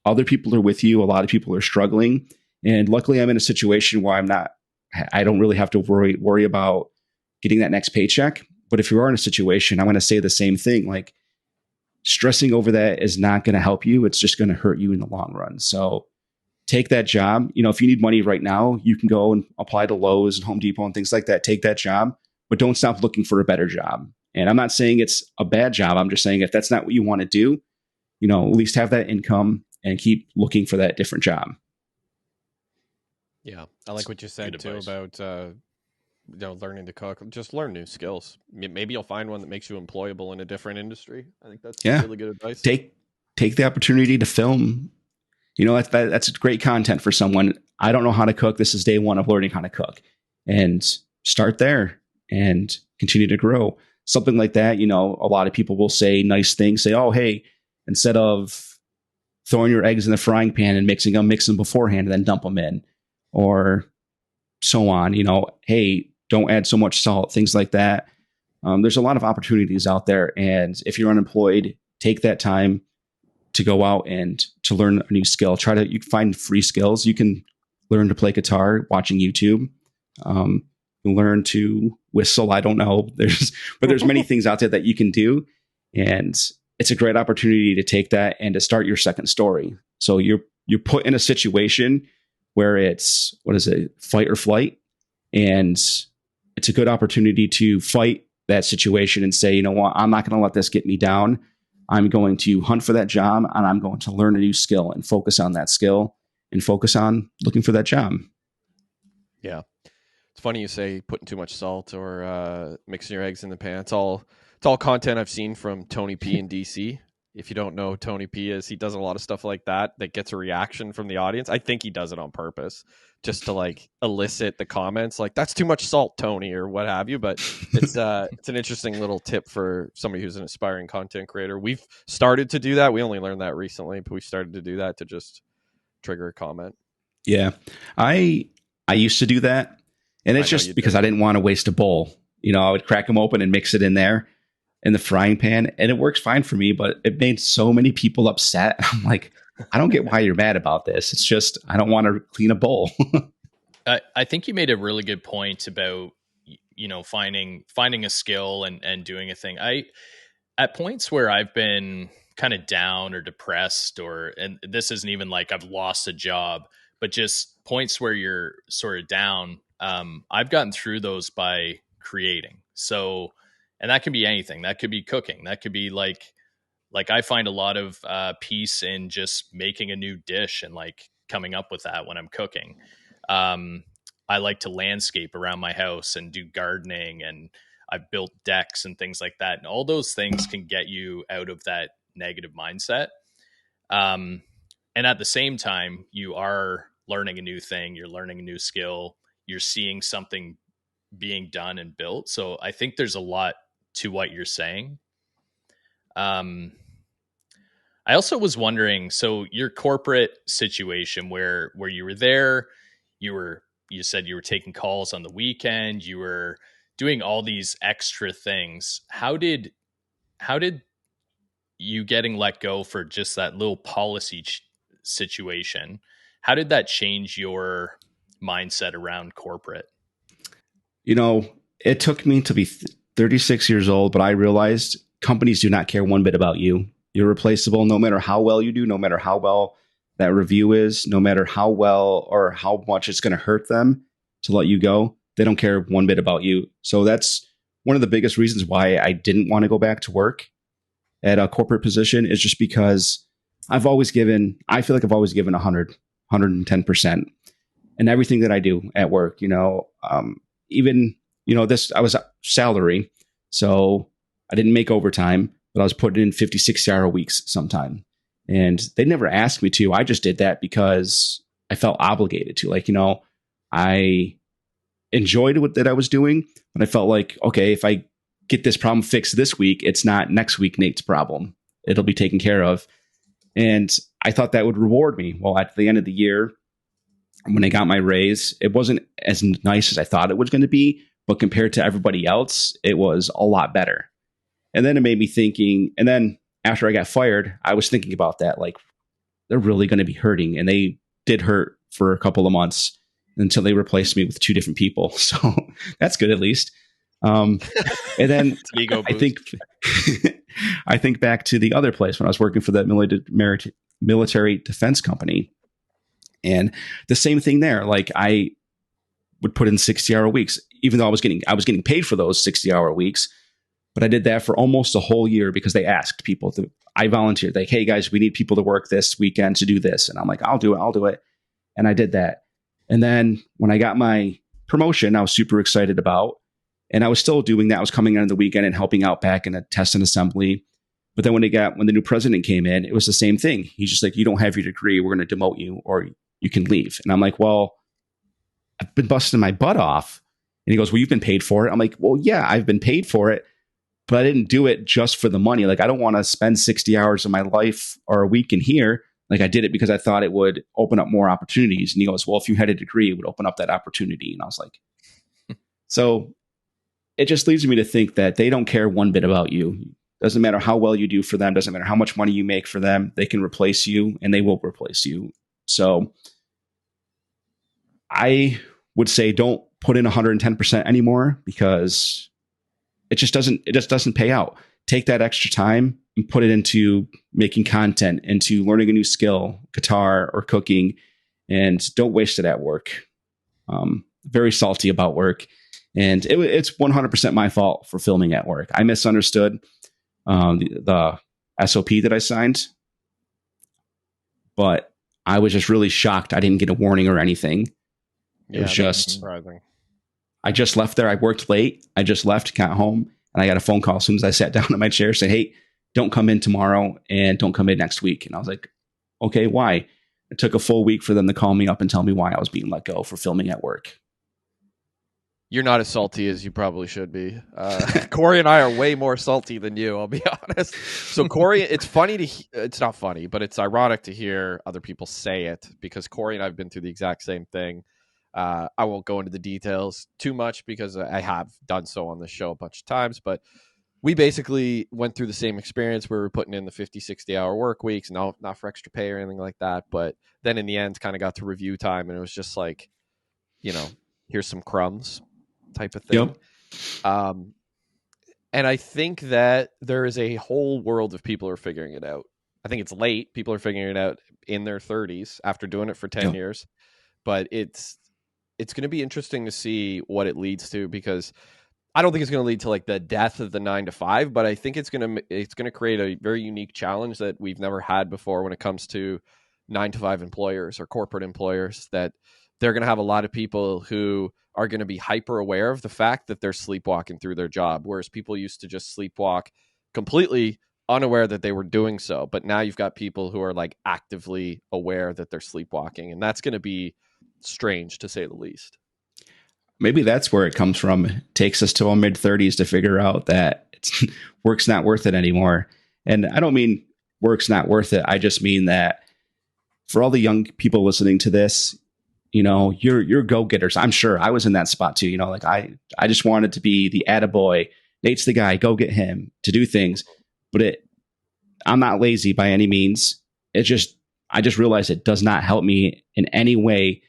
other people are with you. A lot of people are struggling. And luckily I'm in a situation where I don't really have to worry about getting that next paycheck. But if you are in a situation, I'm going to say the same thing. Like, stressing over that is not going to help you. It's just going to hurt you in the long run. So take that job. You know, if you need money right now, you can go and apply to Lowe's and Home Depot and things like that. Take that job, but don't stop looking for a better job. And I'm not saying it's a bad job. I'm just saying, if that's not what you want to do, you know, at least have that income and keep looking for that different job. Yeah. I like what you said Good too advice. about, you know, learning to cook. Just learn new skills. Maybe you'll find one that makes you employable in a different industry. I think that's really good advice. Take the opportunity to film. You know, that's great content for someone. I don't know how to cook. This is day one of learning how to cook, and start there and continue to grow. Something like that. You know, a lot of people will say nice things, say, oh, hey, instead of throwing your eggs in the frying pan and mix them beforehand and then dump them in, or so on, you know, hey, don't add so much salt, things like that. There's a lot of opportunities out there. And if you're unemployed, take that time to go out and to learn a new skill. You can find free skills. You can learn to play guitar watching YouTube. Learn to whistle. I don't know. There's many things out there that you can do. And it's a great opportunity to take that and to start your second story. So you're put in a situation where it's, fight or flight. And it's a good opportunity to fight that situation and say, you know what, I'm not going to let this get me down. I'm going to hunt for that job, and I'm going to learn a new skill and focus on that skill and focus on looking for that job. Yeah. It's funny you say putting too much salt or mixing your eggs in the pan. It's all content I've seen from Tony P in DC. If you don't know who Tony P is, he does a lot of stuff like that gets a reaction from the audience. I think he does it on purpose just to like elicit the comments like, that's too much salt, Tony, or what have you. But it's an interesting little tip for somebody who's an aspiring content creator. We've started to do that. We only learned that recently, but we started to do that to just trigger a comment. Yeah. I used to do that. And it's just because I didn't want to waste a bowl. I would crack them open and mix it in there in the frying pan, and it works fine for me, but it made so many people upset. I'm like, I don't get why you're mad about this. It's just, I don't want to clean a bowl. I think you made a really good point about, finding a skill and doing a thing. At points where I've been kind of down or depressed, and this isn't even like I've lost a job, but just points where you're sort of down. I've gotten through those by creating. So, and that can be anything. That could be cooking. That could be like I find a lot of peace in just making a new dish and like coming up with that when I'm cooking. I like to landscape around my house and do gardening, and I've built decks and things like that. And all those things can get you out of that negative mindset. And at the same time, you are learning a new thing. You're learning a new skill. You're seeing something being done and built. So I think there's a lot to what you're saying. I also was wondering, so your corporate situation where you were there, you said you were taking calls on the weekend, you were doing all these extra things. How did you getting let go for just that little policy situation? How did that change your mindset around corporate? It took me to be 36 years old, but I realized companies do not care one bit about you. You're replaceable no matter how well you do, no matter how well that review is, no matter how well or how much it's going to hurt them to let you go. They don't care one bit about you. So that's one of the biggest reasons why I didn't want to go back to work at a corporate position, is just because I feel like I've always given 110% in everything that I do at work. Even I was salary, so I didn't make overtime, but I was putting in 50, 60-hour weeks sometime. And they never asked me to. I just did that because I felt obligated to. I enjoyed what that I was doing, but I felt like, okay, if I get this problem fixed this week, it's not next week Nate's problem. It'll be taken care of. And I thought that would reward me. Well, at the end of the year, when I got my raise, it wasn't as nice as I thought it was going to be, but compared to everybody else, it was a lot better. And then it made me thinking, and then after I got fired, I was thinking about that, like, they're really going to be hurting. And they did hurt for a couple of months until they replaced me with two different people. So that's good, at least. And then I think back to the other place when I was working for that military defense company. And the same thing there, like I would put in 60-hour weeks, even though I was getting paid for those 60-hour weeks. But I did that for almost a whole year because they asked people I volunteered, like, hey guys, we need people to work this weekend to do this. And I'm like, I'll do it. And I did that. And then when I got my promotion, I was super excited about, and I was still doing that. I was coming on the weekend and helping out back in a test and assembly. But then when the new president came in, it was the same thing. He's just like, you don't have your degree, we're going to demote you or you can leave. And I'm like, well, I've been busting my butt off. And he goes, well, you've been paid for it. I'm like, well, yeah, I've been paid for it, but I didn't do it just for the money. Like, I don't want to spend 60 hours of my life or a week in here. Like, I did it because I thought it would open up more opportunities. And he goes, well, if you had a degree, it would open up that opportunity. And I was like, so it just leads me to think that they don't care one bit about you. Doesn't matter how well you do for them. Doesn't matter how much money you make for them. They can replace you, and they will replace you. So I would say don't put in 110% anymore, because it just doesn't pay out. Take that extra time and put it into making content, into learning a new skill, guitar or cooking, and don't waste it at work. Very salty about work. And it's 100% my fault for filming at work. I misunderstood the SOP that I signed. But I was just really shocked I didn't get a warning or anything. It was that's just, surprising. I just left there. I worked late. I just left, got home, and I got a phone call as soon as I sat down in my chair saying, hey, don't come in tomorrow and don't come in next week. And I was like, okay, why? It took a full week for them to call me up and tell me why I was being let go for filming at work. You're not as salty as you probably should be. Corey and I are way more salty than you, I'll be honest. So Corey, it's funny it's not funny, but it's ironic to hear other people say it because Corey and I have been through the exact same thing. I won't go into the details too much because I have done so on this show a bunch of times, but we basically went through the same experience where we were putting in the 50, 60-hour work weeks, not for extra pay or anything like that. But then in the end, kind of got to review time, and it was just like, here's some crumbs type of thing. Yep. And I think that there is a whole world of people who are figuring it out. I think it's late. People are figuring it out in their 30s after doing it for 10 years. But it's going to be interesting to see what it leads to, because I don't think it's going to lead to like the death of the 9 to 5, but I think it's going to create a very unique challenge that we've never had before when it comes to 9 to 5 employers or corporate employers, that they're going to have a lot of people who are going to be hyper aware of the fact that they're sleepwalking through their job, whereas people used to just sleepwalk completely unaware that they were doing so. But now you've got people who are like actively aware that they're sleepwalking, and that's going to be strange to say the least. Maybe that's where it comes from. It takes us to our mid 30s to figure out that work's not worth it anymore. And I don't mean work's not worth it. I just mean that for all the young people listening to this, you're go-getters. I'm sure I was in that spot too. Like I just wanted to be the attaboy. Nate's the guy, go get him to do things. But I'm not lazy by any means. I just realized it does not help me in any way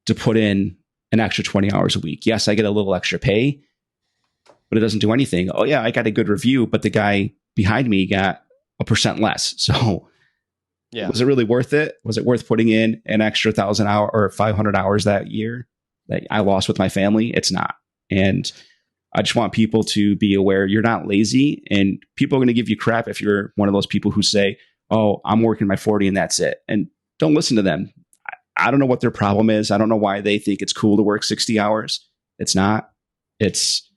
to put in an extra 20 hours a week. Yes, I get a little extra pay, but it doesn't do anything. Oh yeah, I got a good review, but the guy behind me got 1% less. So yeah, was it really worth it? Was it worth putting in an extra 1,000 hour or 500 hours that year that I lost with my family? It's not. And I just want people to be aware you're not lazy, and people are going to give you crap if you're one of those people who say, oh, I'm working my 40 and that's it. And don't listen to them. I don't know what their problem is. I don't know why they think it's cool to work 60 hours. It's not. It's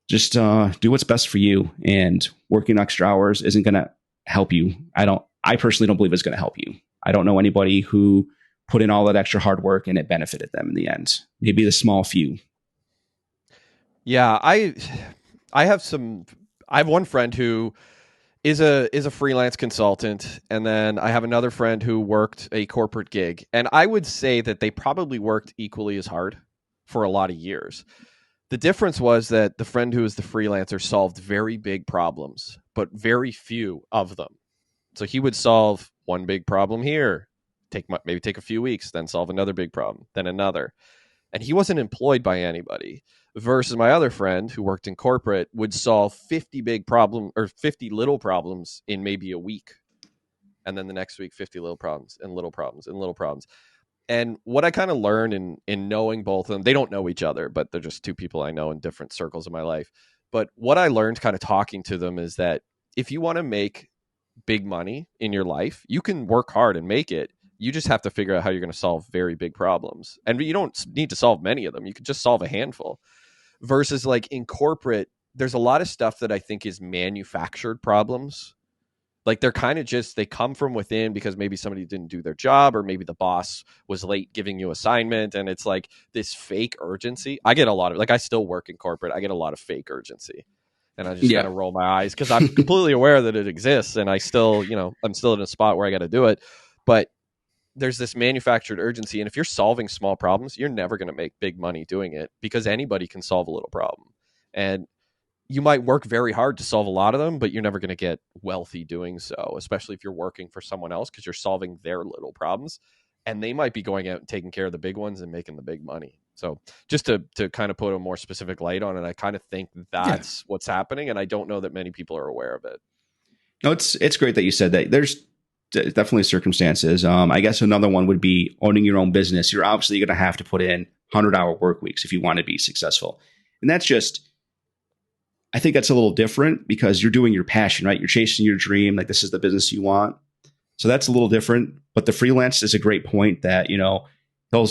just do what's best for you. And working extra hours isn't going to help you. I personally don't believe it's going to help you. I don't know anybody who put in all that extra hard work and it benefited them in the end. Maybe the small few. Yeah, I have one friend who is a freelance consultant, and then I have another friend who worked a corporate gig, and I would say that they probably worked equally as hard for a lot of years. The difference was that the friend who was the freelancer solved very big problems, but very few of them. So he would solve one big problem here, maybe take a few weeks, then solve another big problem, then another. And he wasn't employed by anybody, versus my other friend who worked in corporate would solve 50 big problem or 50 little problems in maybe a week. And then the next week, 50 little problems and little problems and little problems. And what I kind of learned in knowing both of them, they don't know each other, but they're just two people I know in different circles of my life. But what I learned kind of talking to them is that if you want to make big money in your life, you can work hard and make it. You just have to figure out how you're going to solve very big problems. And you don't need to solve many of them. You can just solve a handful. Versus like in corporate, there's a lot of stuff that I think is manufactured problems. Like they're kind of just, they come from within because maybe somebody didn't do their job, or maybe the boss was late giving you assignment. And it's like this fake urgency. I get a lot of, like, I still work in corporate. I get a lot of fake urgency. And I just kind of roll my eyes because I'm completely aware that it exists. And I still, I'm still in a spot where I got to do it. But there's this manufactured urgency. And if you're solving small problems, you're never going to make big money doing it, because anybody can solve a little problem. And you might work very hard to solve a lot of them, but you're never going to get wealthy doing so, especially if you're working for someone else, because you're solving their little problems and they might be going out and taking care of the big ones and making the big money. So just to kind of put a more specific light on it, I kind of think that's what's happening. And I don't know that many people are aware of it. No, it's great that you said that. There's definitely circumstances. I guess another one would be owning your own business. You're obviously going to have to put in 100-hour work weeks if you want to be successful. And that's just I think that's a little different because you're doing your passion, right? You're chasing your dream. Like this is the business you want. So that's a little different. But the freelance is a great point that, he'll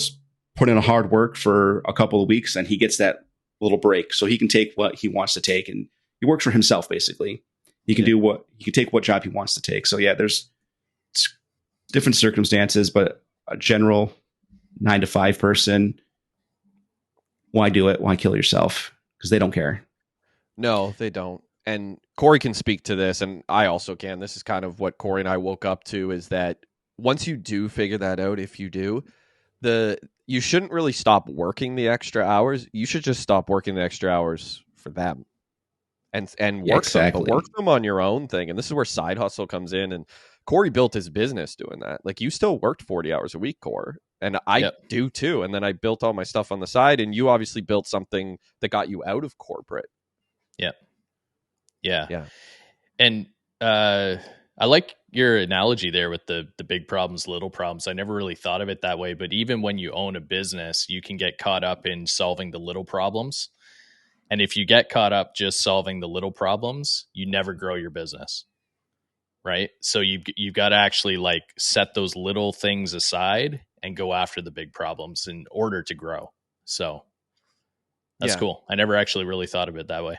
put in a hard work for a couple of weeks and he gets that little break. So he can take what he wants to take and he works for himself, basically. He can take what job he wants to take. So yeah, there's different circumstances, but a general 9 to 5 person, why do it? Why kill yourself? Because they don't care. No, they don't. And Corey can speak to this, and I also can. This is kind of what Corey and I woke up to, is that once you do figure that out, if you do, you shouldn't really stop working the extra hours. You should just stop working the extra hours for them and work them, but work them on your own thing. And this is where side hustle comes in. And Corey built his business doing that. Like, you still worked 40 hours a week, Corey. And I do too. And then I built all my stuff on the side, and you obviously built something that got you out of corporate. Yeah. And I like your analogy there with the big problems, little problems. I never really thought of it that way, but even when you own a business, you can get caught up in solving the little problems. And if you get caught up just solving the little problems, you never grow your business. Right? So you've got to actually like set those little things aside and go after the big problems in order to grow. So that's cool. I never actually really thought of it that way.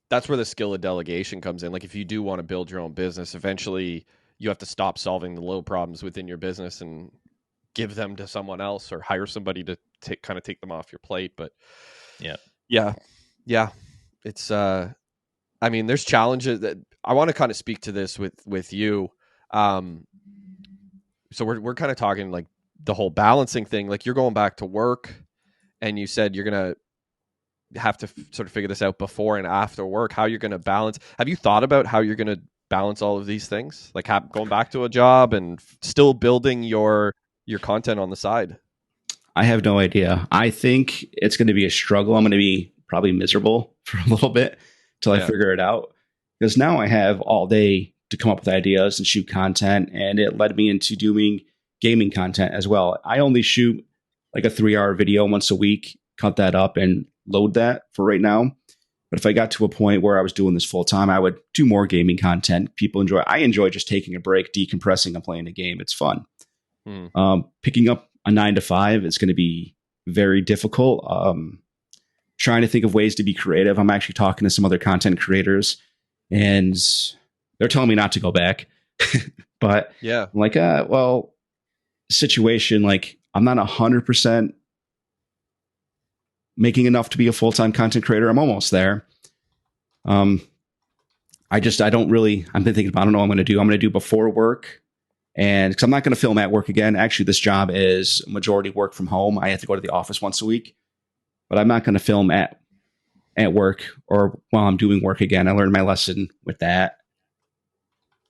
That's where the skill of delegation comes in. Like, if you do want to build your own business, eventually you have to stop solving the little problems within your business and give them to someone else, or hire somebody to take them off your plate. But yeah. It's I mean, there's challenges that I want to kind of speak to this with you. So we're kind of talking like the whole balancing thing. Like, you're going back to work, and you said you're gonna have to sort of figure this out before and after work, how you're going to balance. Have you thought about how you're going to balance all of these things, like going back to a job and still building your content on the side? I have no idea. I think it's going to be a struggle. I'm going to be probably miserable for a little bit till I figure it out, because now I have all day to come up with ideas and shoot content, and it led me into doing gaming content as well. I only shoot like a 3-hour video once a week, cut that up and load that for right now. But if I got to a point where I was doing this full time, I would do more gaming content. I enjoy just taking a break, decompressing and playing a game. It's fun. Picking up a 9 to 5 is going to be very difficult. Trying to think of ways to be creative. I'm actually talking to some other content creators, and they're telling me not to go back. But I'm like, situation, like, I'm not 100% making enough to be a full-time content creator. I'm almost there. I've been thinking about, I don't know what I'm going to do. I'm going to do before work, and because I'm not going to film at work again. Actually, this job is majority work from home. I have to go to the office once a week, but I'm not going to film at work or while I'm doing work again. I learned my lesson with that,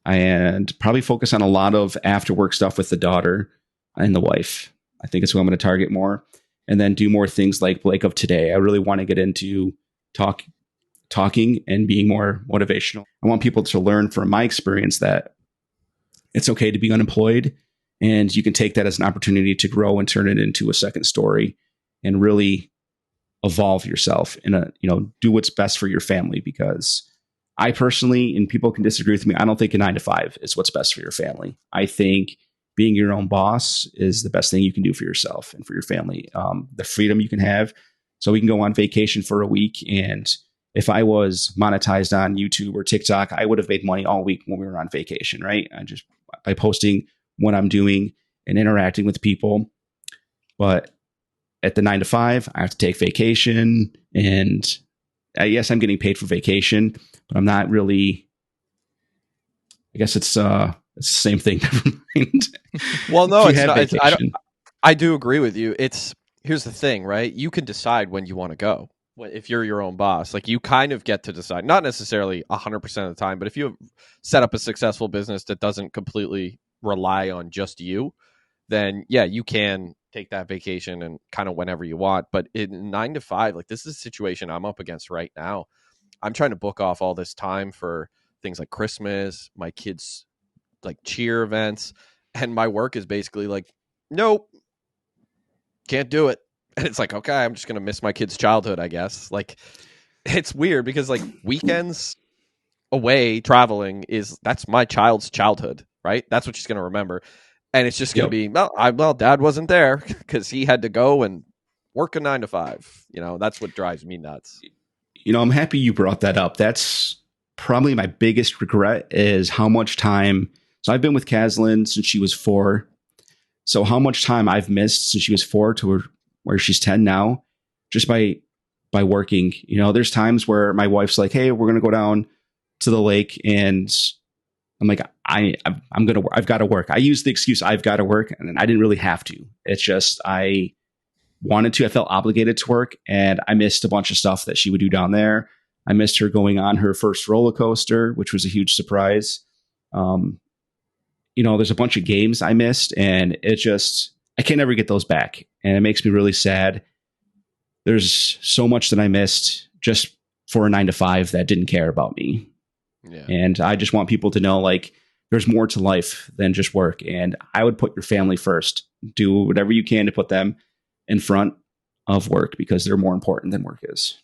and probably focus on a lot of after work stuff with the daughter and the wife. I think it's what I'm going to target more. And then do more things like Blake of Today. I really want to get into talking and being more motivational. I want people to learn from my experience that it's okay to be unemployed, and you can take that as an opportunity to grow and turn it into a second story and really evolve yourself and do what's best for your family. Because I personally, and people can disagree with me, I don't think a 9 to 5 is what's best for your family. I think being your own boss is the best thing you can do for yourself and for your family. The freedom you can have. So we can go on vacation for a week. And if I was monetized on YouTube or TikTok, I would have made money all week when we were on vacation, right? Just by posting what I'm doing and interacting with people. But at the 9 to 5, I have to take vacation. And yes, I'm getting paid for vacation, but I'm not really, I guess it's the same thing. Never mind. Well, no, it's not. I do agree with you. Here's the thing, right? You can decide when you want to go. If you're your own boss, like, you kind of get to decide, not necessarily 100% of the time, but if you set up a successful business that doesn't completely rely on just you, then you can take that vacation and kind of whenever you want. But in 9 to 5, like, this is a situation I'm up against right now. I'm trying to book off all this time for things like Christmas, my kids' like cheer events, and my work is basically like, nope, can't do it. And it's like, okay, I'm just gonna miss my kids' childhood, I guess. Like, it's weird because like weekends away traveling that's my child's childhood, right? That's what she's going to remember. And it's just going to be, well, dad wasn't there because he had to go and work a 9 to 5. That's what drives me nuts. I'm happy you brought that up. That's probably my biggest regret is how much time. So I've been with Caslin since she was 4. So how much time I've missed since she was 4 to where she's 10 now, just by working. There's times where my wife's like, "Hey, we're going to go down to the lake," and I'm like, I've got to work. I use the excuse I've got to work, and I didn't really have to. It's just I wanted to. I felt obligated to work, and I missed a bunch of stuff that she would do down there. I missed her going on her first roller coaster, which was a huge surprise. There's a bunch of games I missed, and I can't ever get those back, and it makes me really sad. There's so much that I missed just for a 9 to 5 that didn't care about me. Yeah. And I just want people to know, like, there's more to life than just work. And I would put your family first. Do whatever you can to put them in front of work because they're more important than work is.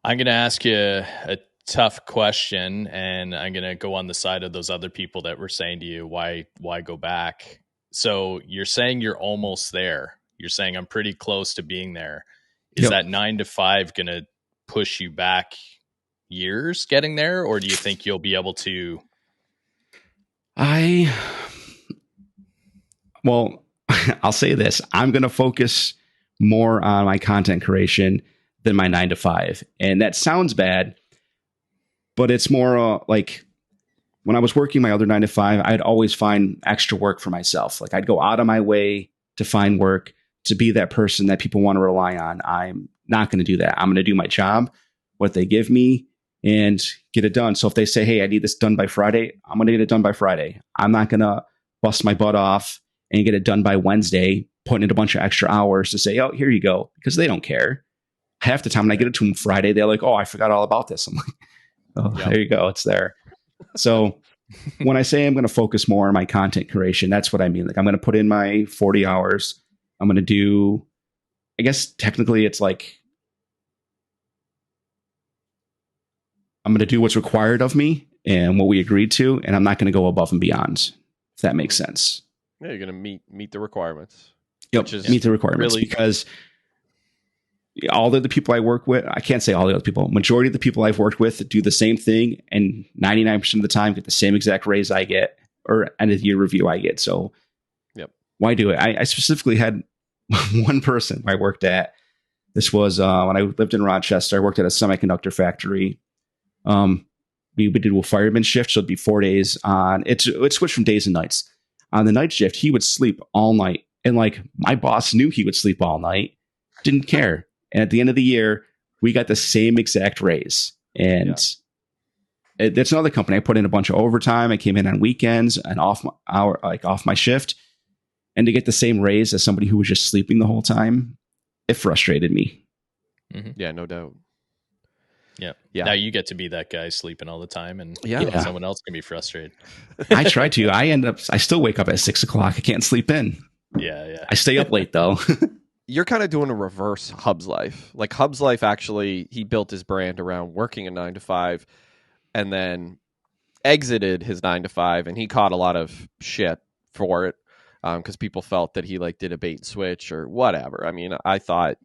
I'm going to ask you a tough question, and I'm going to go on the side of those other people that were saying to you, why go back? So you're saying you're almost there. You're saying I'm pretty close to being there. Is that 9 to 5 going to push you back years getting there? Or do you think you'll be able to? Well, I'll say this. I'm going to focus more on my content creation than my 9 to 5. And that sounds bad, but it's more like when I was working my other 9 to 5, I'd always find extra work for myself. Like I'd go out of my way to find work, to be that person that people want to rely on. I'm not going to do that. I'm going to do my job, what they give me, and get it done. So if they say, "Hey, I need this done by Friday," I'm going to get it done by Friday. I'm not going to bust my butt off and get it done by Wednesday, putting in a bunch of extra hours to say, "Oh, here you go," because they don't care. Half the time when I get it to them Friday, they're like, "Oh, I forgot all about this." I'm like, "Oh, There you go. It's there." So when I say I'm going to focus more on my content creation, that's what I mean. Like I'm going to put in my 40 hours. I'm going to do, I guess technically it's like, I'm going to do what's required of me and what we agreed to, and I'm not going to go above and beyond, if that makes sense. Yeah, you're going to meet the requirements. Yep, meet the requirements really, because all the people I work with, I can't say all the other people, majority of the people I've worked with do the same thing, and 99% of the time get the same exact raise I get or end of year review I get. So why do it? I specifically had one person I worked at. This was when I lived in Rochester. I worked at a semiconductor factory. We did a fireman shift, so it'd be 4 days on. It switched from days and nights. On the night shift, he would sleep all night, and like my boss knew he would sleep all night, didn't care. And at the end of the year, we got the same exact raise. And it's another company. I put in a bunch of overtime. I came in on weekends and off my shift, and to get the same raise as somebody who was just sleeping the whole time, it frustrated me. Mm-hmm. Yeah, no doubt. Yeah. Now you get to be that guy sleeping all the time, and someone else can be frustrated. I try to. I still wake up at 6 o'clock. I can't sleep in. Yeah. I stay up late though. You're kind of doing a reverse Hub's life. Like Hub's life, actually, he built his brand around working a 9 to 5, and then exited his 9 to 5, and he caught a lot of shit for it because people felt that he like did a bait and switch or whatever. I mean, I thought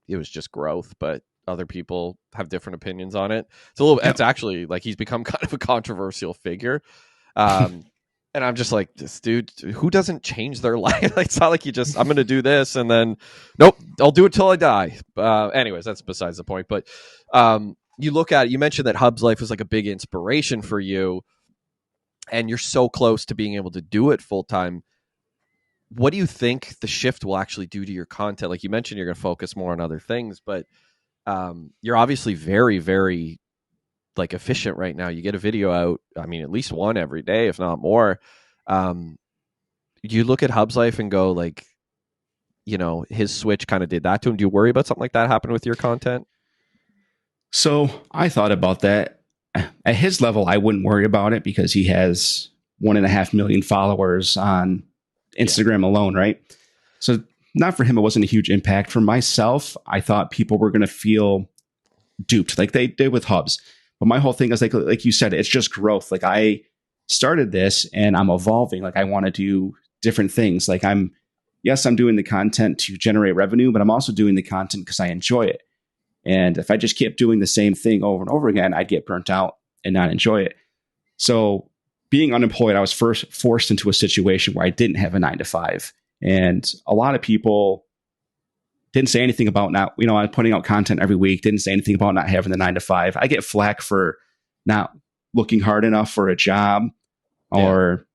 it was just growth, but other people have different opinions on it. It's actually like he's become kind of a controversial figure. And I'm just like, this dude, who doesn't change their life? It's not like you just, I'm going to do this and then, nope, I'll do it till I die. Anyways, that's besides the point. But you look at it, you mentioned that Hub's life was like a big inspiration for you, and you're so close to being able to do it full time. What do you think the shift will actually do to your content? Like you mentioned, you're going to focus more on other things, but you're obviously very, very like efficient right now. You get a video out, I mean, at least one every day, if not more. You look at Hub's life and go like, you know, his switch kind of did that to him. Do you worry about something like that happen with your content? So I thought about that. At his level, I wouldn't worry about it because he has 1.5 million followers on Instagram alone, right? So not for him, it wasn't a huge impact. For myself, I thought people were going to feel duped like they did with Hubs. But my whole thing is like you said, it's just growth. Like I started this and I'm evolving. Like I want to do different things. Like I'm doing the content to generate revenue, but I'm also doing the content because I enjoy it. And if I just kept doing the same thing over and over again, I'd get burnt out and not enjoy it. So being unemployed, I was first forced into a situation where I didn't have a 9 to 5. And a lot of people didn't say anything about not, I'm putting out content every week, didn't say anything about not having the 9 to 5. I get flack for not looking hard enough for a job or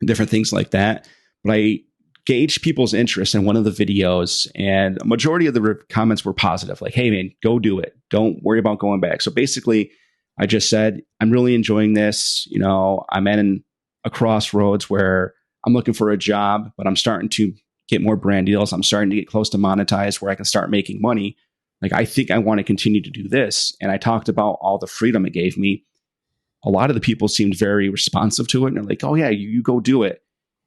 different things like that. But I gauged people's interest in one of the videos, and a majority of the comments were positive. Like, hey, man, go do it. Don't worry about going back. So basically, I just said, I'm really enjoying this. I'm at a crossroads where I'm looking for a job, but I'm starting to get more brand deals. I'm starting to get close to monetize where I can start making money. Like, I think I want to continue to do this. And I talked about all the freedom it gave me. A lot of the people seemed very responsive to it. And they're like, oh yeah, you go do it.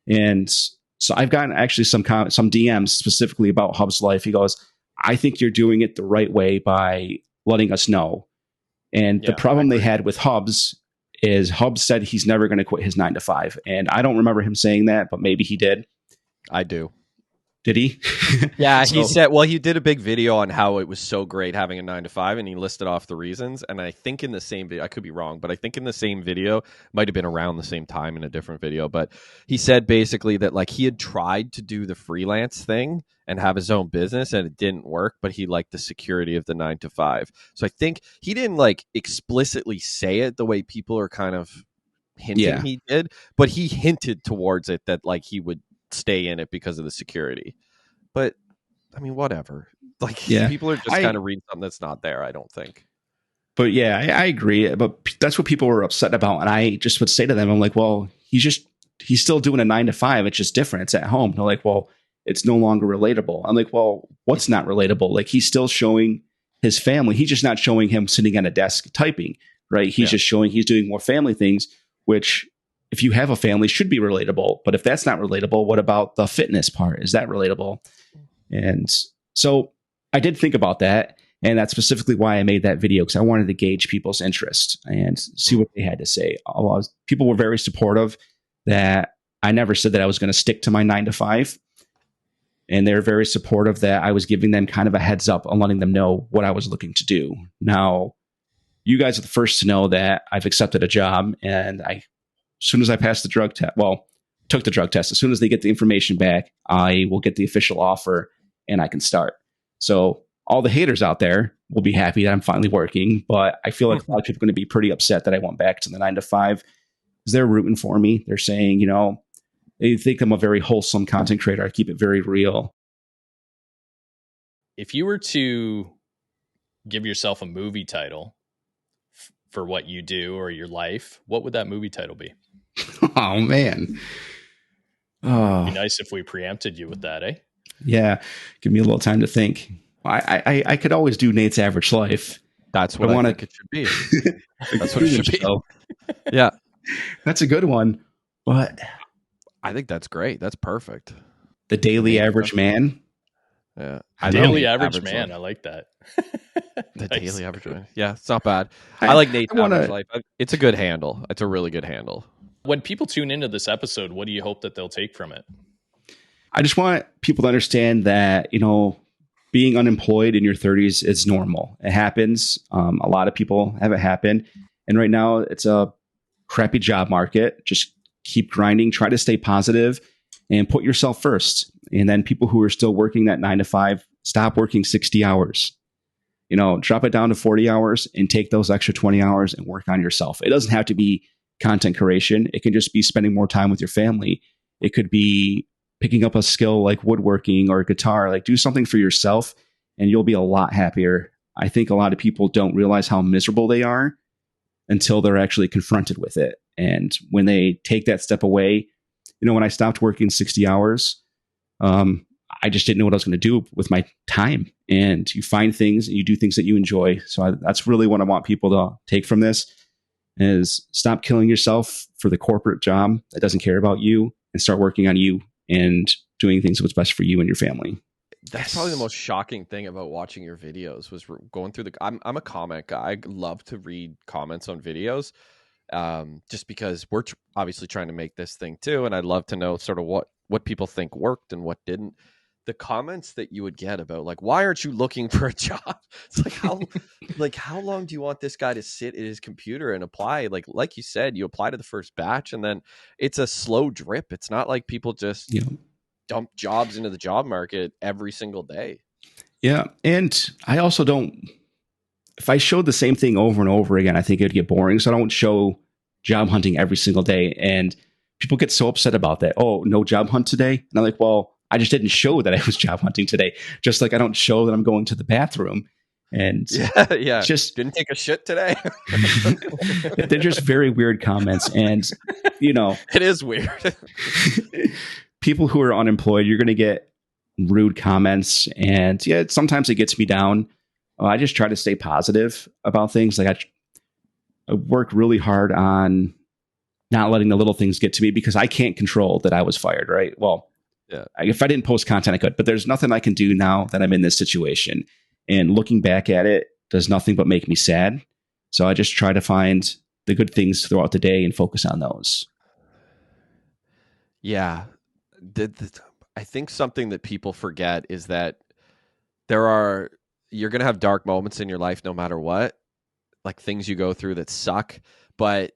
And so I've gotten actually some DMs specifically about Hub's life. He goes, I think you're doing it the right way by letting us know. And the problem they had with Hubs is Hubs said he's never going to quit his 9 to 5. And I don't remember him saying that, but maybe he did. I do. Did he? Yeah, he said, he did a big video on how it was so great having a 9 to 5, and he listed off the reasons. And I think in the same video, I could be wrong, but I think in the same video, might have been around the same time in a different video, but he said basically that like he had tried to do the freelance thing and have his own business and it didn't work, but he liked the security of the 9 to 5. So I think he didn't like explicitly say it the way people are kind of hinting he did, but he hinted towards it that like he would stay in it because of the security. But I mean, whatever. Like people are just kind of reading something that's not there, I don't think. But yeah, I agree. But that's what people were upset about. And I just would say to them, I'm like, well, he's still doing a 9 to 5. It's just different. It's at home. They're like, well, it's no longer relatable. I'm like, well, what's not relatable? Like he's still showing his family. He's just not showing him sitting at a desk typing, right? He's just showing he's doing more family things, which if you have a family should be relatable. But if that's not relatable, what about the fitness part? Is that relatable? And so I did think about that. And that's specifically why I made that video, because I wanted to gauge people's interest and see what they had to say. People were very supportive that I never said that I was going to stick to my 9 to 5. And they're very supportive that I was giving them kind of a heads up on letting them know what I was looking to do. Now, you guys are the first to know that I've accepted a job, and as soon as I passed the drug test, took the drug test, as soon as they get the information back, I will get the official offer and I can start. So all the haters out there will be happy that I'm finally working, but I feel like a lot of people are going to be pretty upset that I went back to the 9 to 5 because they're rooting for me. They're saying, they think I'm a very wholesome content creator. I keep it very real. If you were to give yourself a movie title for what you do or your life, what would that movie title be? Oh, man. Oh. It'd be nice if we preempted you with that, eh? Yeah. Give me a little time to think. I could always do Nate's Average Life. That's what I think it should be. That's what it should be. Yeah. That's a good one. But I think that's great. That's perfect. The Daily Average Man. Yeah. Daily Average Man. Life. I like that. The Daily Average Man. Yeah, it's not bad. I like Nate's Average Life. It's a good handle. It's a really good handle. When people tune into this episode, what do you hope that they'll take from it? I just want people to understand that, being unemployed in your 30s is normal. It happens. A lot of people have it happen. And right now it's a crappy job market. Just keep grinding, try to stay positive and put yourself first. And then people who are still working that 9 to 5, stop working 60 hours. Drop it down to 40 hours and take those extra 20 hours and work on yourself. It doesn't have to be content creation. It can just be spending more time with your family. It could be picking up a skill like woodworking or guitar. Like, do something for yourself and you'll be a lot happier. I think a lot of people don't realize how miserable they are until they're actually confronted with it. And when they take that step away, when I stopped working 60 hours, I just didn't know what I was going to do with my time. And you find things and you do things that you enjoy. So that's really what I want people to take from this is stop killing yourself for the corporate job that doesn't care about you and start working on you and doing things what's best for you and your family. That's probably the most shocking thing about watching your videos was going through I'm a comic. I love to read comments on videos, just because we're obviously trying to make this thing too, and I'd love to know sort of what people think worked and what didn't. The comments that you would get about like, why aren't you looking for a job? It's like how long do you want this guy to sit at his computer and apply? Like you said, you apply to the first batch and then it's a slow drip. It's not like people just dump jobs into the job market every single day. Yeah. And I also don't, if I showed the same thing over and over again, I think it'd get boring. So I don't show job hunting every single day. And people get so upset about that. Oh, no job hunt today. And I'm like, well, I just didn't show that I was job hunting today. Just like I don't show that I'm going to the bathroom. And yeah. Just didn't take a shit today. They're just very weird comments. And, you know, it is weird. People who are unemployed, you're going to get rude comments. And yeah, sometimes it gets me down. I just try to stay positive about things. Like I work really hard on not letting the little things get to me because I can't control that I was fired, right? Well, yeah. If I didn't post content, I could, but there's nothing I can do now that I'm in this situation. And looking back at it does nothing but make me sad. So I just try to find the good things throughout the day and focus on those. Yeah. I think something that people forget is that you're going to have dark moments in your life no matter what, like things you go through that suck, but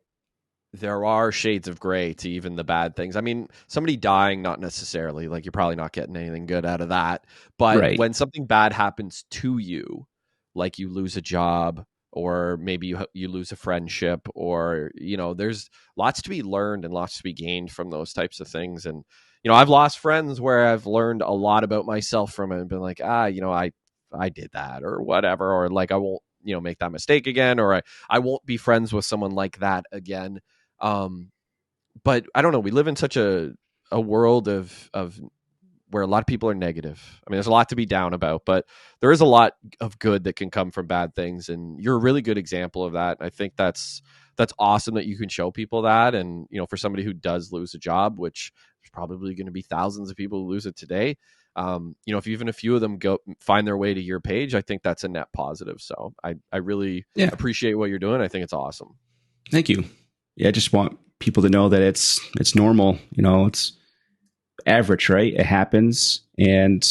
there are shades of gray to even the bad things. I mean, somebody dying, not necessarily, like you're probably not getting anything good out of that. But when something bad happens to you, like you lose a job or maybe you lose a friendship or, you know, there's lots to be learned and lots to be gained from those types of things. And, you know, I've lost friends where I've learned a lot about myself from it and been like, you know, I did that or whatever, or like, I won't, you know, make that mistake again, or I won't be friends with someone like that again. But I don't know. We live in such a world of where a lot of people are negative. I mean, there's a lot to be down about, but there is a lot of good that can come from bad things. And you're a really good example of that. I think that's awesome that you can show people that. And, you know, for somebody who does lose a job, which there's probably going to be thousands of people who lose it today. You know, if even a few of them find their way to your page, I think that's a net positive. So I really appreciate what you're doing. I think it's awesome. Thank you. Yeah, I just want people to know that it's normal. You know, it's average, right? It happens, and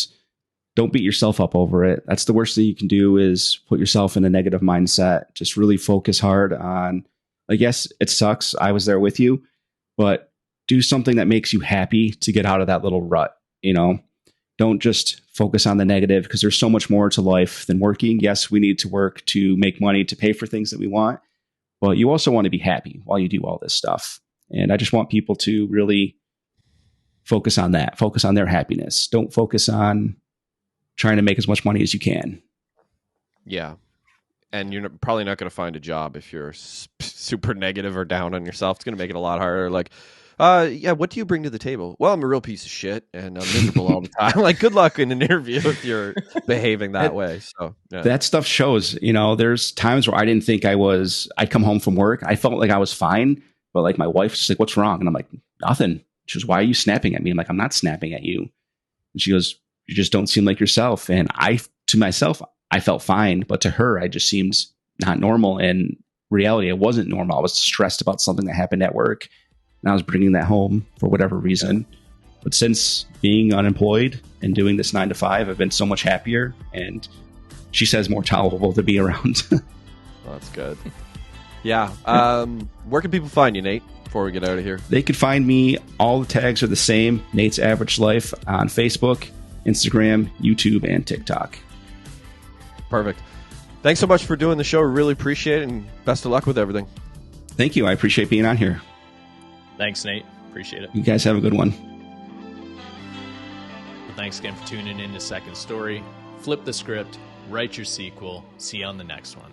don't beat yourself up over it. That's the worst thing you can do is put yourself in a negative mindset. Just really focus hard on, I guess it sucks. I was there with you, but do something that makes you happy to get out of that little rut. You know, don't just focus on the negative because there's so much more to life than working. Yes, we need to work to make money to pay for things that we want. But you also want to be happy while you do all this stuff. And I just want people to really focus on that, focus on their happiness. Don't focus on trying to make as much money as you can. Yeah. And you're probably not going to find a job if you're super negative or down on yourself. It's going to make it a lot harder. Like, what do you bring to the table? Well, I'm a real piece of shit and I'm miserable all the time. Like, good luck in an interview if you're behaving that way. So that stuff shows, you know, there's times where I didn't think I'd come home from work. I felt like I was fine, but like my wife's just like, what's wrong? And I'm like, nothing. She goes, why are you snapping at me? I'm like, I'm not snapping at you. And she goes, you just don't seem like yourself. And to myself, I felt fine, but to her, I just seemed not normal. And reality, it wasn't normal. I was stressed about something that happened at work. And I was bringing that home for whatever reason. But since being unemployed and doing this 9 to 5, I've been so much happier. And she says more tolerable to be around. Well, that's good. Yeah. Where can people find you, Nate, before we get out of here? They can find me. All the tags are the same. Nate's Average Life on Facebook, Instagram, YouTube, and TikTok. Perfect. Thanks so much for doing the show. We really appreciate it. And best of luck with everything. Thank you. I appreciate being on here. Thanks, Nate. Appreciate it. You guys have a good one. Well, thanks again for tuning in to Second Story. Flip the script, write your sequel. See you on the next one.